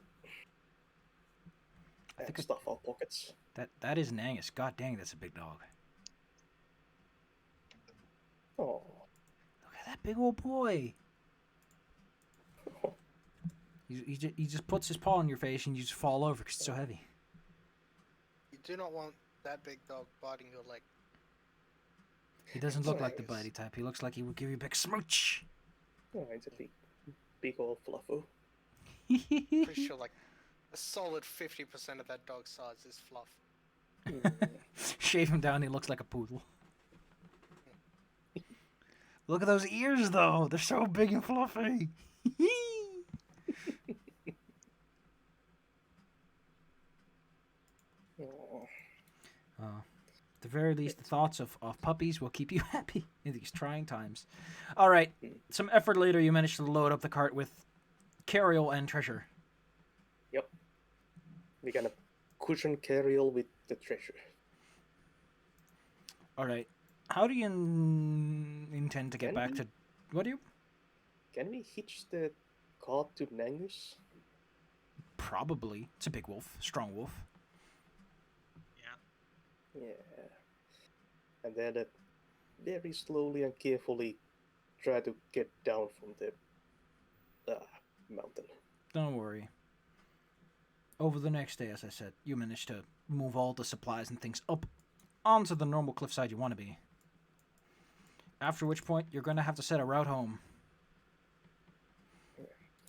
I And think stuff our pockets. that is an Angus. God dang, that's a big dog. Oh. Look at that big old boy. He just puts his paw on your face and you just fall over because it's so heavy. You do not want that big dog biting your leg. He doesn't look like the Nice. bitey type. He looks like he would give you a big smooch. Oh, it's a big old fluffo. Pretty sure like a solid 50% of that dog's size is fluff. Shave him down, he looks like a poodle. Look at those ears, though. They're so big and fluffy. Oh. At the very least, the thoughts of puppies will keep you happy in these trying times. All right. Some effort later, you managed to load up the cart with carriole and treasure. Yep. We're gonna cushion carriole with the treasure. All right. How do you intend to get Can back we- to... What do you... Can we hitch the cart to Nangus? Probably. It's a big wolf. Strong wolf. Yeah. Yeah. And then very slowly and carefully try to get down from the mountain. Don't worry. Over the next day, as I said, you managed to move all the supplies and things up onto the normal cliffside you want to be. After which point, you're going to have to set a route home.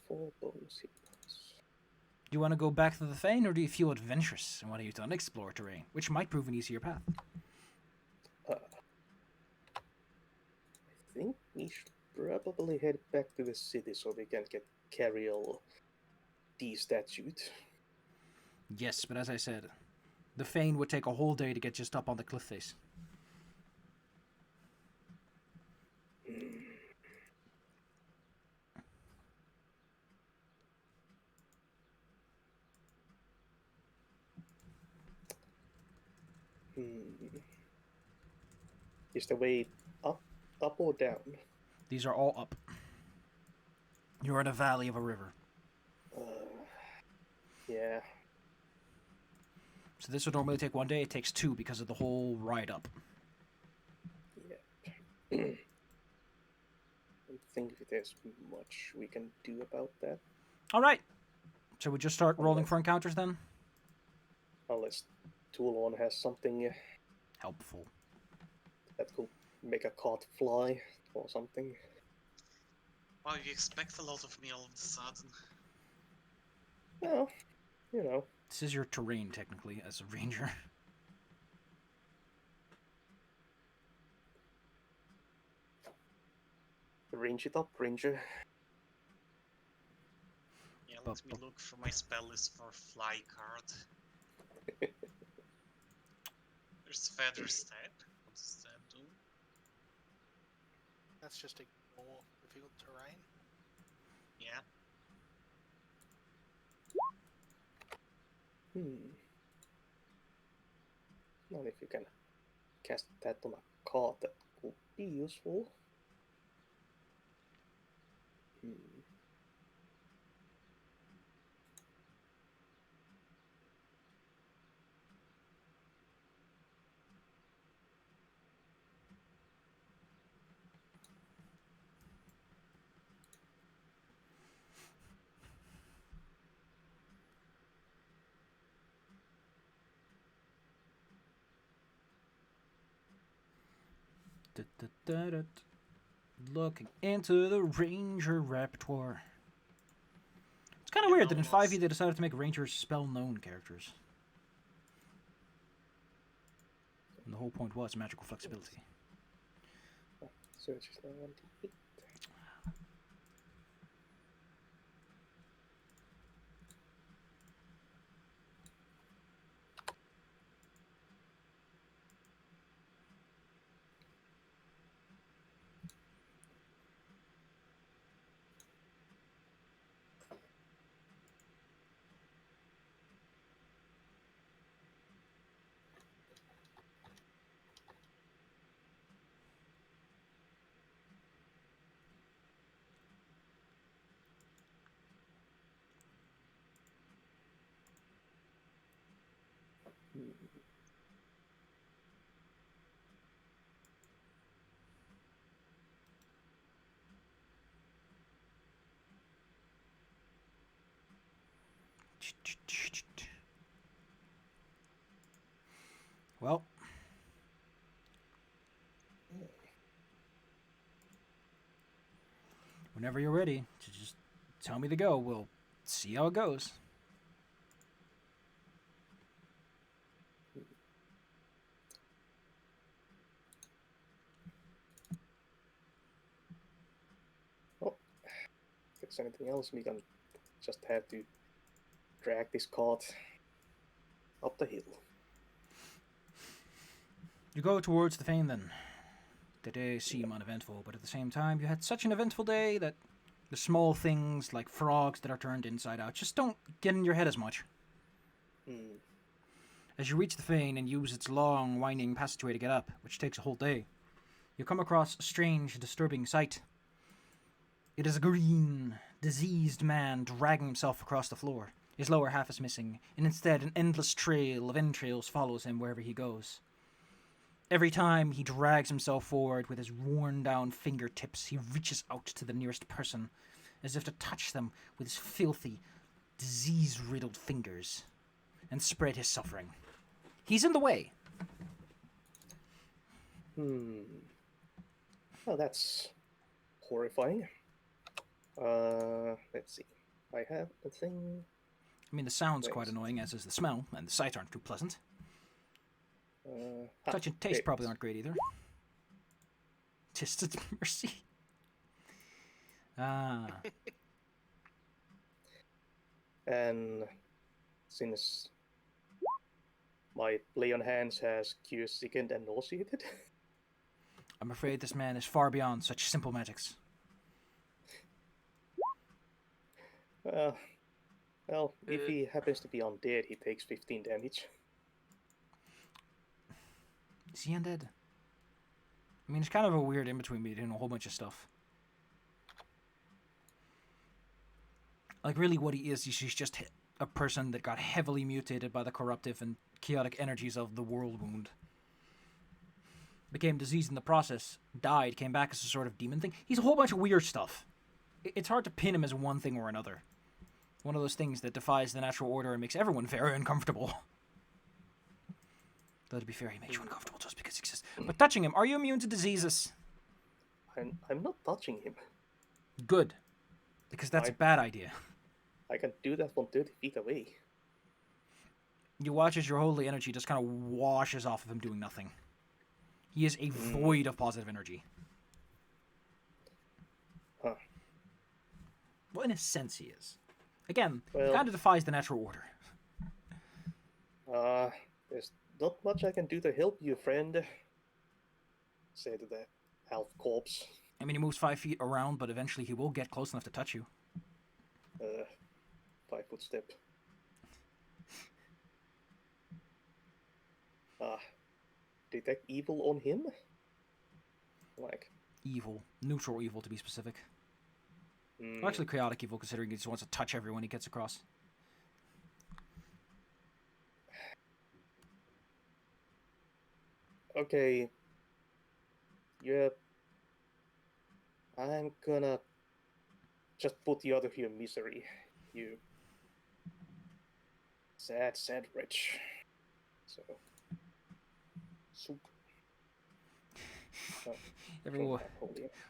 4 bonus hit points. Do you want to go back to the Fane, or do you feel adventurous and want to use to unexplored terrain, which might prove an easier path? I think we should probably head back to the city so we can get Carriel destatute. Yes, but as I said, the Fane would take a whole day to get just up on the cliff face. Is the way up or down? These are all up. You're in a valley of a river. Yeah. So this would normally take 1 day. It takes 2 because of the whole ride up. Yeah. I don't think there's much we can do about that. All right. So we just start rolling for encounters then? Unless Toulon has something Helpful. that could make a cart fly or something. Wow, you expect a lot of me all of a sudden. Well, you know. This is your terrain, technically, as a ranger. Range it up, Ranger. Yeah, let me look for my spell list for fly card. There's Feather Step. What does that do? That's just ignore difficult terrain. Yeah. Well, if you can cast that on a card, that could be useful. Looking into the ranger repertoire. It's kind of weird that in 5e they decided to make rangers spell-known characters. And the whole point was magical flexibility. So it's just now 1d8. Well, whenever you're ready to just tell me to go, we'll see how it goes. Oh, if there's anything else, we can just have to drag this cart up the hill. You go towards the fane then. The days seem uneventful, but at the same time, you had such an eventful day that the small things like frogs that are turned inside out just don't get in your head as much. As you reach the fane and use its long, winding passageway to get up, which takes a whole day, you come across a strange, disturbing sight. It is a green, diseased man dragging himself across the floor. His lower half is missing, and instead an endless trail of entrails follows him wherever he goes. Every time he drags himself forward with his worn-down fingertips, he reaches out to the nearest person, as if to touch them with his filthy, disease-riddled fingers, and spread his suffering. He's in the way. Well, that's horrifying. Let's see. I have a thing. I mean, the sound's Thanks. quite annoying, as is the smell, and the sights aren't too pleasant. Touch Touch and taste probably aren't great either. Just its mercy. And since my play on hands has cure sickened and nauseated, I'm afraid this man is far beyond such simple magics. well, if he happens to be undead, he takes 15 damage. Is he undead? I mean, it's kind of a weird in-between between a whole bunch of stuff. Like, really what he is, he's just a person that got heavily mutated by the corruptive and chaotic energies of the World Wound. Became diseased in the process, died, came back as a sort of demon thing. He's a whole bunch of weird stuff. It's hard to pin him as one thing or another. One of those things that defies the natural order and makes everyone very uncomfortable. Though to be fair, he makes you uncomfortable just because he exists. But touching him, are you immune to diseases? I'm not touching him. Good. Because that's a bad idea. I can do that from 30 feet away. You watch as your holy energy just kind of washes off of him doing nothing. He is a void of positive energy. Huh. Well, in a sense, he is. Again, Well, he kind of defies the natural order. There's not much I can do to help you, friend, said the half corpse. I mean, he moves 5 feet around, but eventually he will get close enough to touch you. 5-foot step. Detect evil on him? Like, Evil. Neutral evil, to be specific. Well, actually, chaotic evil, considering he just wants to touch everyone he gets across. okay. Yeah. I'm gonna just put you out of your misery. You sad, sad wretch. So. Soup. Everyone,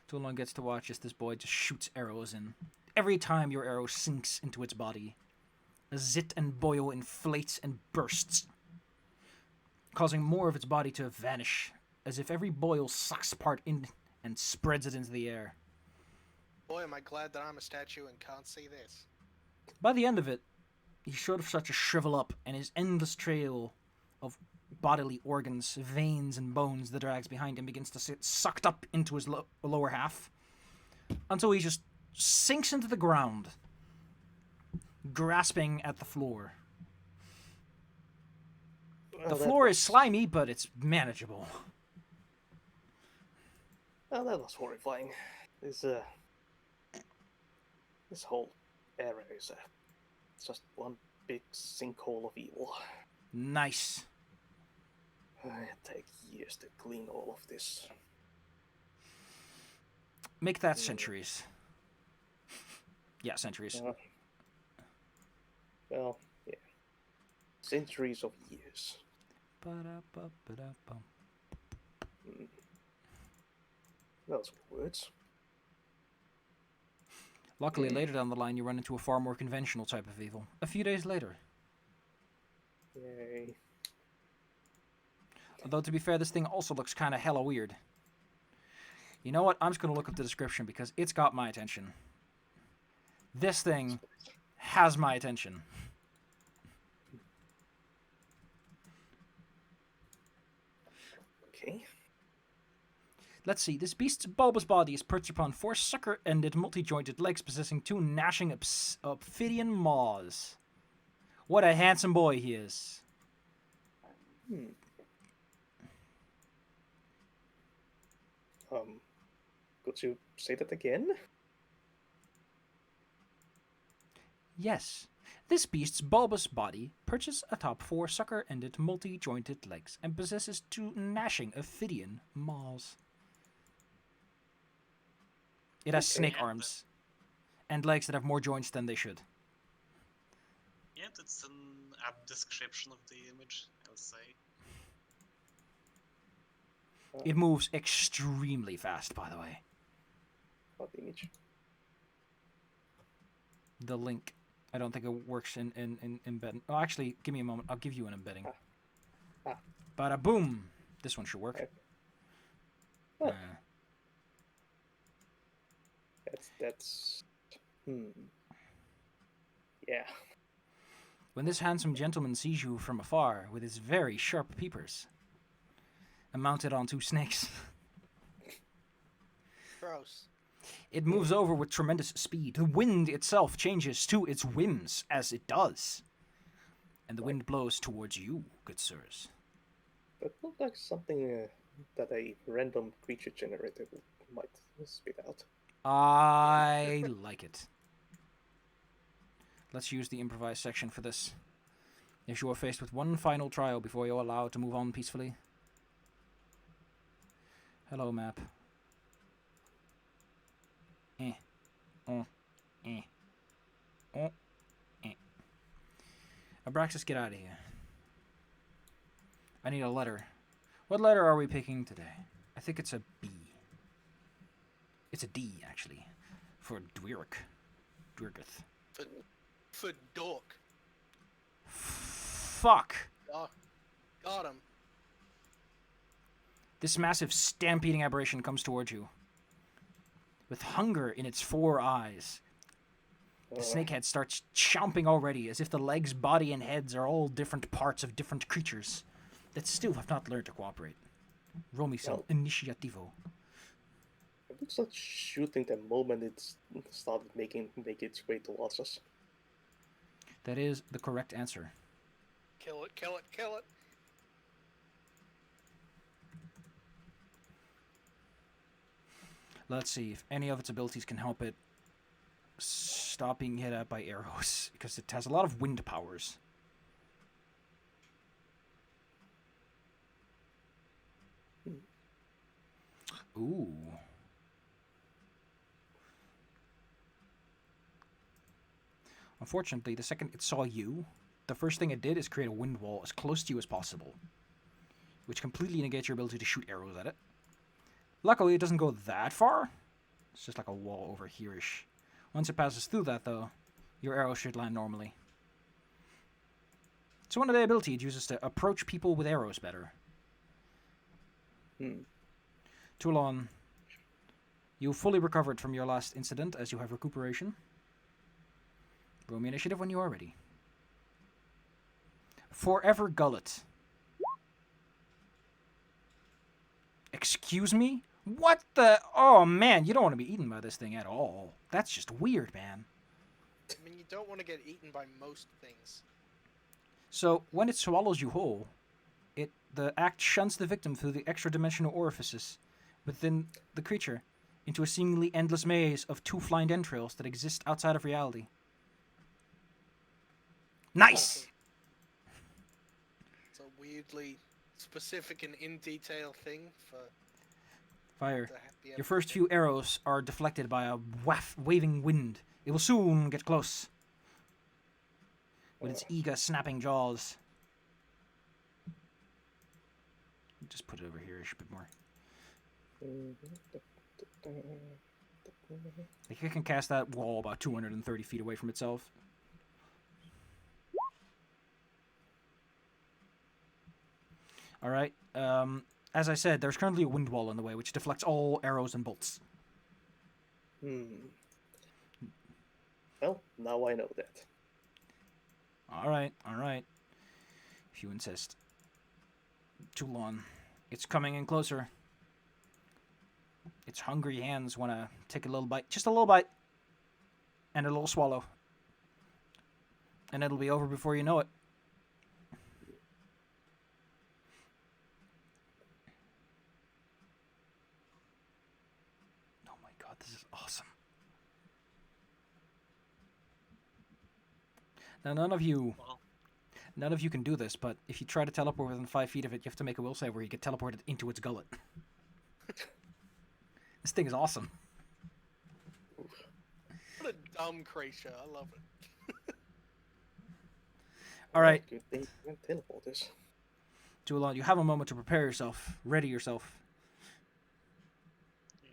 Toulon gets to watch as this boy just shoots arrows in. Every time your arrow sinks into its body, a zit and boil inflates and bursts. causing more of its body to vanish, as if every boil sucks part in and spreads it into the air. Boy, am I glad that I'm a statue and can't see this. By the end of it, he sort of starts to shrivel up, and his endless trail of bodily organs, veins, and bones that drags behind him begins to get sucked up into his lower half, until he just sinks into the ground, grasping at the floor. Well, The that floor is was- slimy, but it's manageable. Well, that was horrifying. This whole area is just one big sinkhole of evil. Nice. It takes years to clean all of this. Make that centuries. Yeah, centuries. Well, yeah. Centuries of years. Ba-da-ba-ba-da-bum. Those were words. Luckily, later down the line, you run into a far more conventional type of evil. A few days later. Yay. Although, to be fair, this thing also looks kind of hella weird. You know what? I'm just going to look up the description because it's got my attention. This thing has my attention. Okay. Let's see. This beast's bulbous body is perched upon 4 sucker-ended, multi-jointed legs possessing 2 gnashing ophidian maws. What a handsome boy he is. Could you say that again? Yes. This beast's bulbous body perches atop 4 sucker-ended, multi-jointed legs and possesses 2 gnashing ophidian maws. It has snake arms and legs that have more joints than they should. Yeah, that's an apt description of the image, I would say. It moves extremely fast, by the way. What image? The link. I don't think it works in embedding. Oh, actually, give me a moment. I'll give you an embedding. Bada boom! This one should work. Okay. Oh. That's. Yeah. When this handsome gentleman sees you from afar with his very sharp peepers, and mounted on 2 snakes, Gross. it moves over with tremendous speed. The wind itself changes to its whims as it does. And the wind blows towards you, good sirs. That looked like something that a random creature generator might spit out. I like it. Let's use the improvised section for this. If you are faced with one final trial before you're allowed to move on peacefully. Hello, map. Abraxas, get out of here. I need a letter. What letter are we picking today? I think it's a B. It's a D, actually. For Dwyrk. Dwyrgeth. For dork. Fuck! Oh, got him. This massive stamp-eating aberration comes towards you. With hunger in its 4 eyes. The snakehead starts chomping already, as if the legs, body, and heads are all different parts of different creatures that still have not learned to cooperate. Roll me some initiativo. It looks like shooting the moment it's started making its way towards us. That is the correct answer. Kill it, kill it, kill it. Let's see if any of its abilities can help it stop being hit at by arrows, because it has a lot of wind powers. Ooh. Unfortunately, the second it saw you, the first thing it did is create a wind wall as close to you as possible, which completely negates your ability to shoot arrows at it. Luckily, it doesn't go that far. It's just like a wall over here-ish. Once it passes through that, though, your arrow should land normally. It's one of the ability it uses to approach people with arrows better. Toulon, you fully recovered from your last incident as you have recuperation. Roll me initiative when you are ready. Forever Gullet. Excuse me? What the? Oh man, you don't want to be eaten by this thing at all. That's just weird, man. I mean, you don't want to get eaten by most things. So, when it swallows you whole, the act shuns the victim through the extra-dimensional orifices within the creature into a seemingly endless maze of two-flying entrails that exist outside of reality. Nice! It's a weirdly specific and in detail thing for Fire. the happy Your first few arrows are deflected by a waving wind. It will soon get close. With its eager, snapping jaws. Just put it over here a bit more. Like it can cast that wall about 230 feet away from itself. Alright, as I said, there's currently a wind wall in the way, which deflects all arrows and bolts. Well, now I know that. Alright. If you insist. Toulon, it's coming in closer. Its hungry hands want to take a little bite. Just a little bite. And a little swallow. And it'll be over before you know it. Oh my god, this is awesome. Now, none of you can do this, but if you try to teleport within 5 feet of it, you have to make a will save where you get teleported into its gullet. This thing is awesome. What a dumb creature. I love it. Alright, Good thing you can teleport this. Toulon, you have a moment to prepare yourself. Ready yourself. Yeah.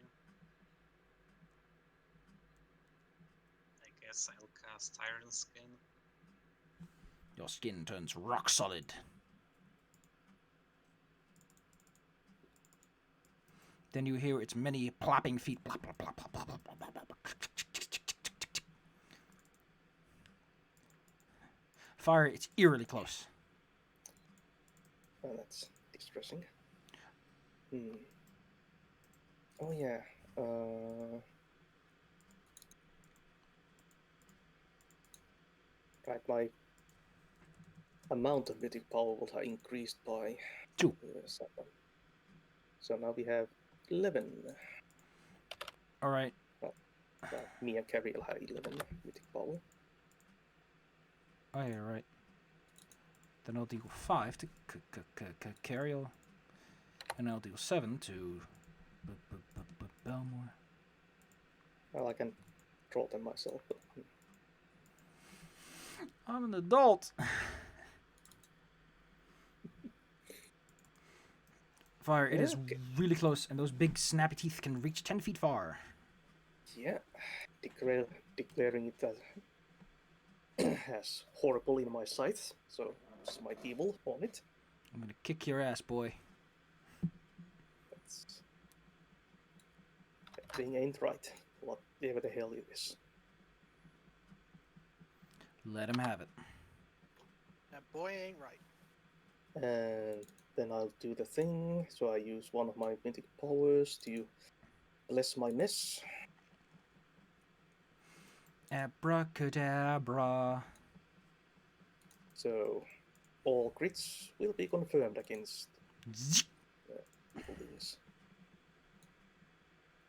I guess I'll cast Iron Skin. Your skin turns rock solid. Then you hear its many plopping feet. Plop, plop, plop, plop, plop, plop, plop, plop, plop. Fire, it's eerily close. Oh, that's distressing. Oh yeah. Right, my amount of mythic power will have increased by 2. 7. So now we have 11. Alright. Me and Carrie will have 11 mythic power. Oh yeah, right. Then I'll deal 5 to Carriel. And I'll deal 7 to Belmore. Well, I can draw them myself, but I'm an adult. Fire, it is Okay. really close, and those big snappy teeth can reach 10 feet far. yeah, declaring it as horrible in my sight, so smite evil on it. I'm gonna kick your ass, boy. That thing ain't right, whatever the hell it is. Let him have it. That boy ain't right. And then I'll do the thing, so I use one of my mythic powers to bless my mess. Abracadabra. So all crits will be confirmed against Zzz. evil beings.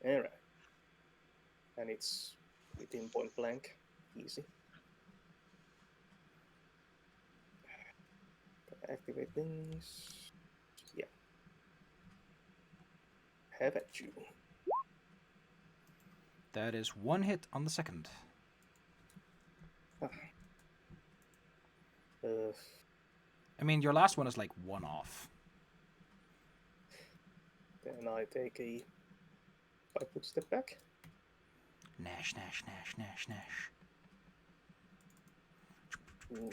Alright. And it's within point blank. Easy. Activate things. Yeah. Have at you. That is 1 hit on the second. I mean, your last one is like 1 off. Then I take a 5-foot step back. Nash, nash, nash, nash, nash. Ooh.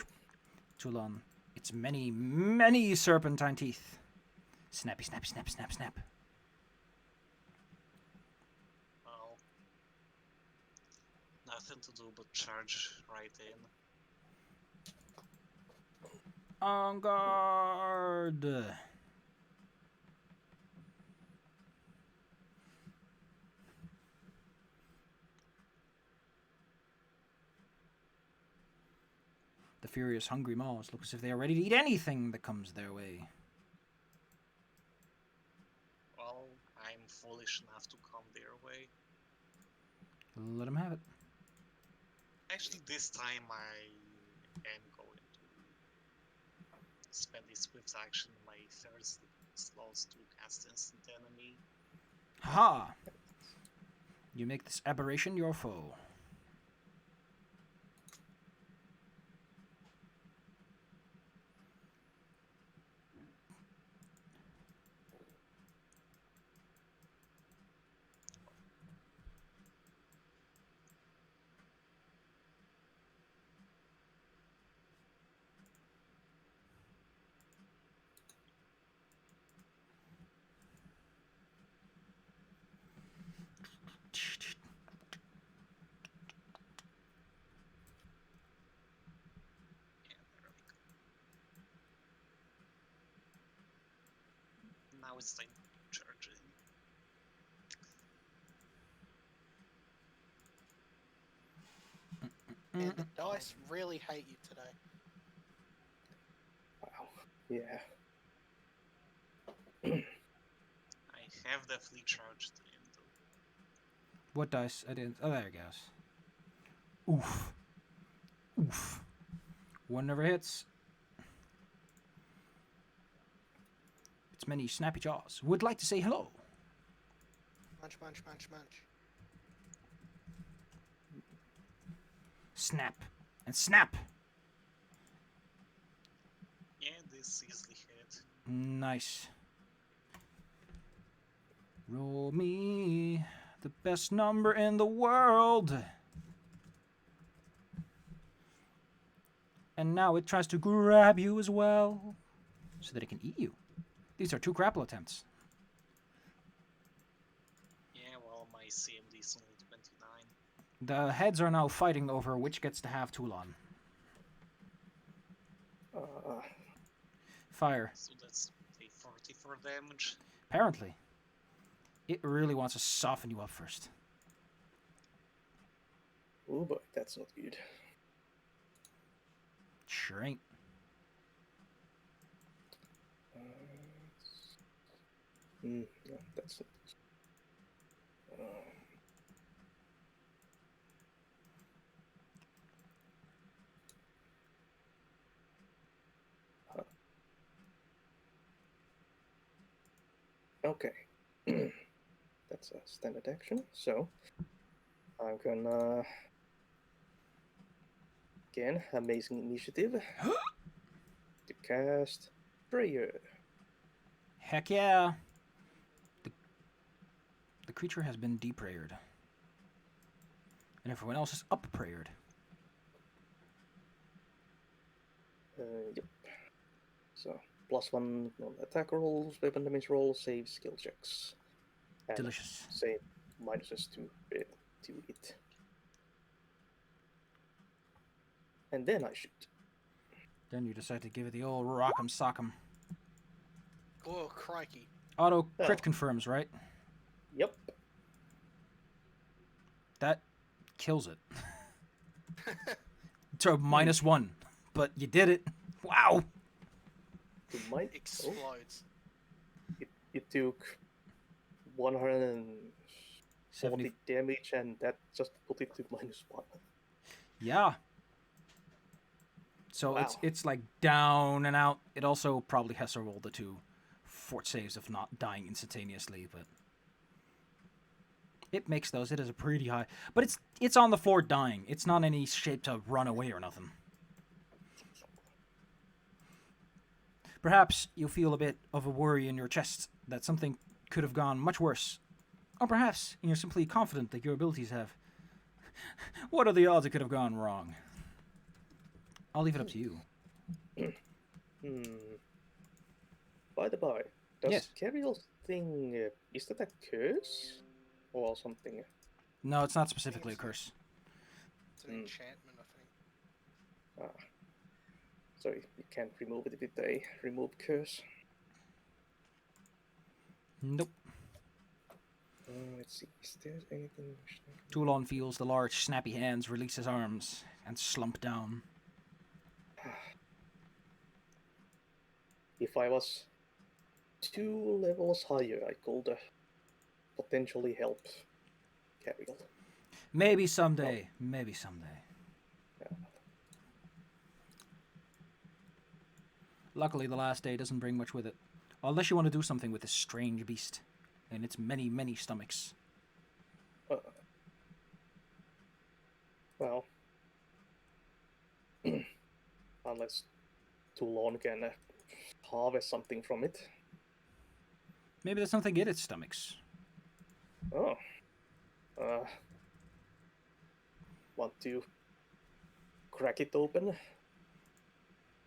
Toulon, its many, many serpentine teeth. Snappy, snap, snap, snap, snap. Well, nothing to do but charge right in. On guard. The furious, hungry maws look as if they are ready to eat anything that comes their way. Well, I'm foolish enough to come their way. Let them have it. Actually, this time I am going to spend this swift action in my third slots to cast instant enemy. Ha! You make this aberration your foe. Yeah, there we go. Now it's time to charge in. And the dice really hate you today. Wow. Yeah. I have definitely charged in though. What dice? I didn't. Oh, there it goes. Oof. Oof. One never hits. Its many snappy jaws would like to say hello. Munch, munch, munch, munch. Snap. And snap. Yeah, this easily hit. Nice. Roll me the best number in the world. And now it tries to grab you as well, so that it can eat you. These are 2 grapple attempts. Yeah, well, my CMD is only 29. The heads are now fighting over which gets to have Toulon. Fire. So that's a 44 damage. Apparently. It really wants to soften you up first. Oh boy, that's not good. Sure ain't. No, that's not. Okay. That's a standard action, so I'm gonna again amazing initiative to cast Prayer. Heck yeah. The creature has been deprayered. And everyone else is upprayered. Yep. So +1 on attack rolls, weapon damage rolls, saves, skill checks. And Delicious. save minuses to it. And then I shoot. Then you decide to give it the old rock'em sock'em. Oh, crikey. Auto crit Oh. confirms, right? Yep. That kills it. So -1, but you did it. Wow. To mine Explodes. it took 140 70. damage, and that just put it to -1. Yeah. So Wow. it's like down and out. It also probably has to roll the 2 fort saves of not dying instantaneously, but it makes those. It is a pretty high, but it's on the floor dying. It's not any shape to run away or nothing. Perhaps you feel a bit of a worry in your chest that something could have gone much worse, or perhaps you're simply confident that your abilities have. What are the odds it could have gone wrong? I'll leave it up to you. Hmm. By the by, does Yes. Carriel's thing, is that a curse? Or something? No, it's not specifically a curse. It's an Hmm. enchantment, I think. Ah. So you can't remove it with a remove curse. Nope. Let's see, is there anything... Toulon feels the large, snappy hands release his arms and slump down. If I was 2 levels higher, I could potentially help Carriel. Maybe someday. Maybe someday. Yeah. Luckily, the last day doesn't bring much with it. Unless you want to do something with this strange beast and its many, many stomachs. Well, unless Toulon can harvest something from it. Maybe there's something in its stomachs. Oh. Want to crack it open?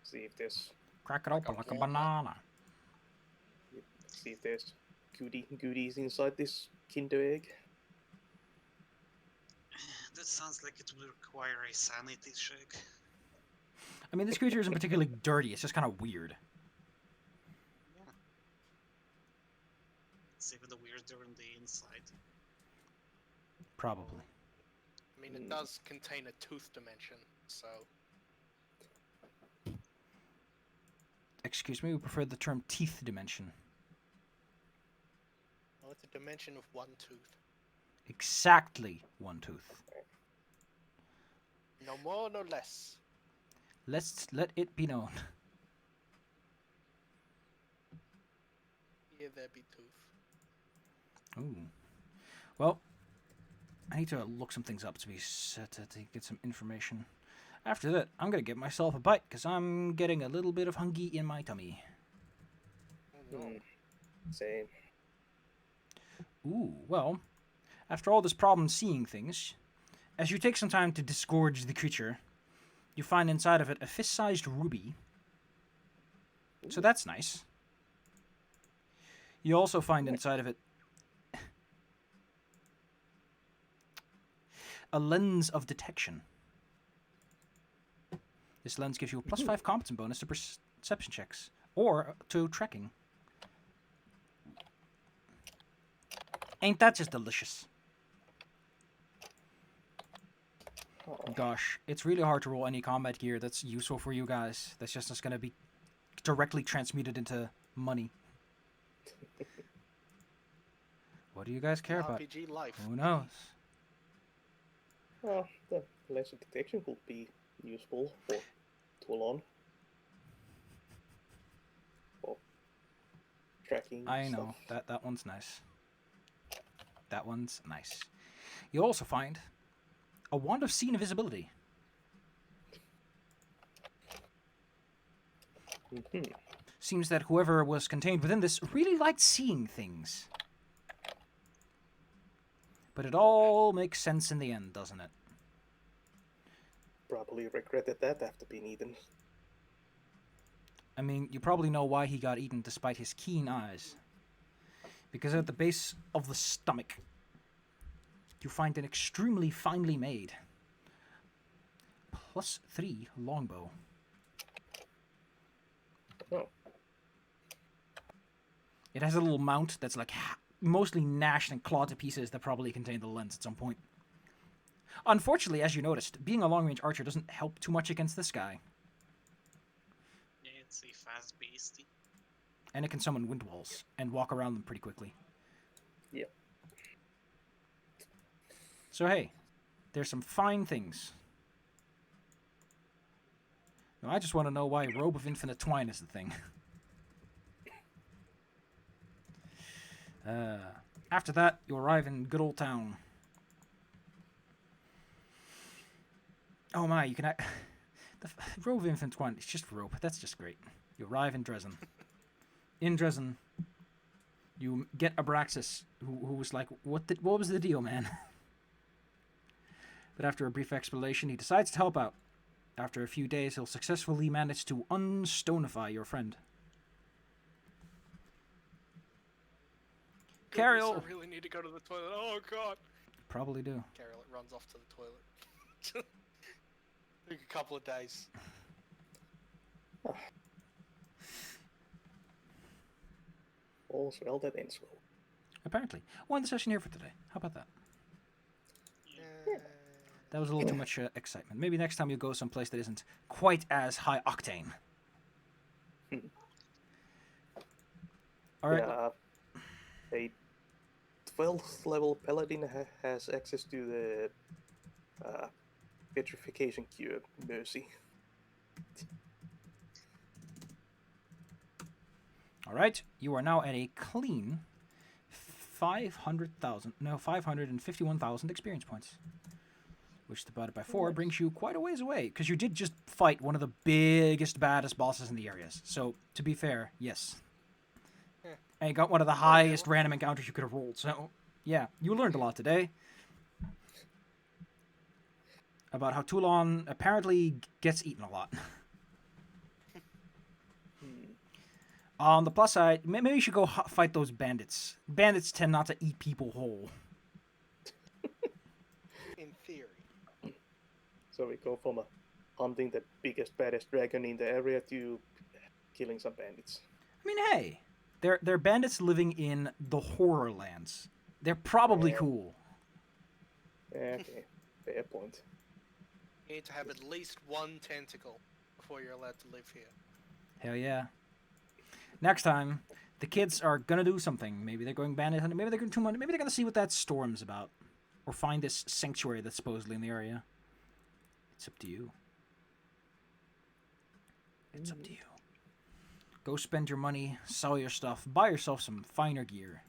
See if there's Crack it open like a banana. see if there's goodies inside this Kinder egg. That sounds like it will require a sanity check. I mean, this creature isn't particularly dirty. It's just kind of weird. Yeah. It's even weirder on the inside. Probably. I mean, it does contain a tooth dimension, so... Excuse me, we prefer the term teeth dimension. Well, it's a dimension of one tooth. Exactly one tooth. No more, no less. Let it be known. Here there be tooth. Ooh. Well, I need to look some things up to be set to get some information. After that, I'm gonna give myself a bite because I'm getting a little bit of hungry in my tummy. Oh no. Same. Ooh, well, after all this problem seeing things, as you take some time to disgorge the creature, you find inside of it a fist-sized ruby. So that's nice. You also find inside of it a lens of detection. This lens gives you a +5 competence bonus to perception checks, or to tracking. Ain't that just delicious? Gosh, it's really hard to roll any combat gear that's useful for you guys. That's just going to be directly transmuted into money. What do you guys care about? RPG life. Who knows? Well, the lens of detection could be useful for Toulon. For tracking I know, stuff. that one's nice. That one's nice. You also find a wand of seen invisibility. Seems that whoever was contained within this really liked seeing things. But it all makes sense in the end, doesn't it? Probably regretted that after being eaten. I mean, you probably know why he got eaten despite his keen eyes. Because at the base of the stomach, you find an extremely finely made +3 longbow. Oh. It has a little mount that's like mostly gnashed and clawed to pieces that probably contain the lens at some point. Unfortunately, as you noticed, being a long-range archer doesn't help too much against this guy. Yeah, it's a fast beastie. And it can summon wind walls and walk around them pretty quickly. Yep. So hey, there's some fine things. Now, I just want to know why Robe of Infinite Twine is the thing. After that, you arrive in good old town. Oh my, you can... The Robe of Infinite Twine, it's just rope. That's just great. You arrive in Dresden. In Dresden, you get Abraxas, who was like, what was the deal, man? But after a brief explanation, he decides to help out. After a few days, he'll successfully manage to unstonify your friend. Goodness, Cariel! I really need to go to the toilet. Oh god. Probably do. Carol runs off to the toilet. Took a couple of days. All's well that ends well. Apparently. We'll end the session here for today. How about that? Uh, That was a little too much excitement. Maybe next time you go someplace that isn't quite as high octane. Alright. Yeah, a 12th level paladin has access to the petrification cure mercy. Alright. You are now at a clean 551,000 experience points. Which divided by 4 brings you quite a ways away. Because you did just fight one of the biggest, baddest bosses in the areas. So, to be fair, yes. Yeah. And you got one of the highest random encounters you could have rolled. So, yeah, you learned a lot today. About how Toulon apparently gets eaten a lot. On the plus side, maybe you should go fight those bandits. Bandits tend not to eat people whole. in theory. So we go from hunting the biggest, baddest dragon in the area to killing some bandits. I mean, hey, they're bandits living in the horror lands. They're probably cool. Okay, fair point. You need to have at least one tentacle before you're allowed to live here. Hell yeah. Next time, the kids are gonna do something. Maybe they're going bandit hunting. Maybe they're going to maybe they're gonna see what that storm's about, or find this sanctuary that's supposedly in the area. It's up to you. It's up to you. Go spend your money, sell your stuff, buy yourself some finer gear.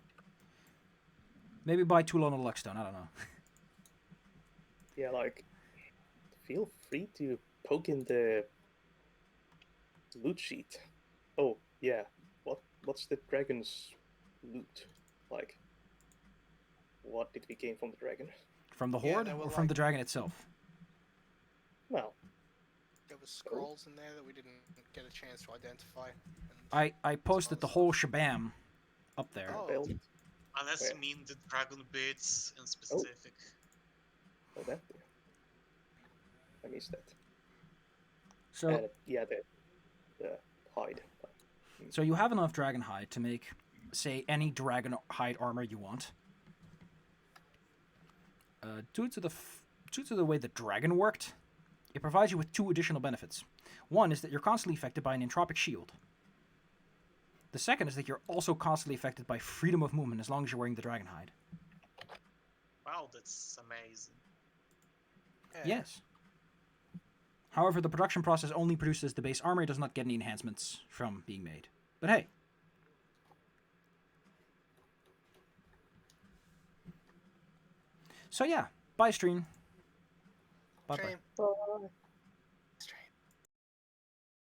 Maybe buy Toulon or Luckstone. I don't know. Yeah, like, feel free to poke in the loot sheet. Oh, yeah. What's the dragon's loot? Like, what did we gain from the dragon? From the Yeah, horde they were or from like- the dragon itself? Well, There were scrolls in there that we didn't get a chance to identify. And I posted the whole shabam up there. Oh. belt. Unless Where? you mean the dragon bits in specific. Oh, that. I missed that. So And, yeah, the hide. So you have enough dragon hide to make, say, any dragon hide armor you want. Due to the way the dragon worked, it provides you with 2 additional benefits. One is that you're constantly affected by an entropic shield. The second is that you're also constantly affected by freedom of movement as long as you're wearing the dragon hide. Wow, that's amazing. yeah. Yes. However, the production process only produces the base armor. It does not get any enhancements from being made. But hey. So yeah, bye stream. Bye bye. Shame. Bye.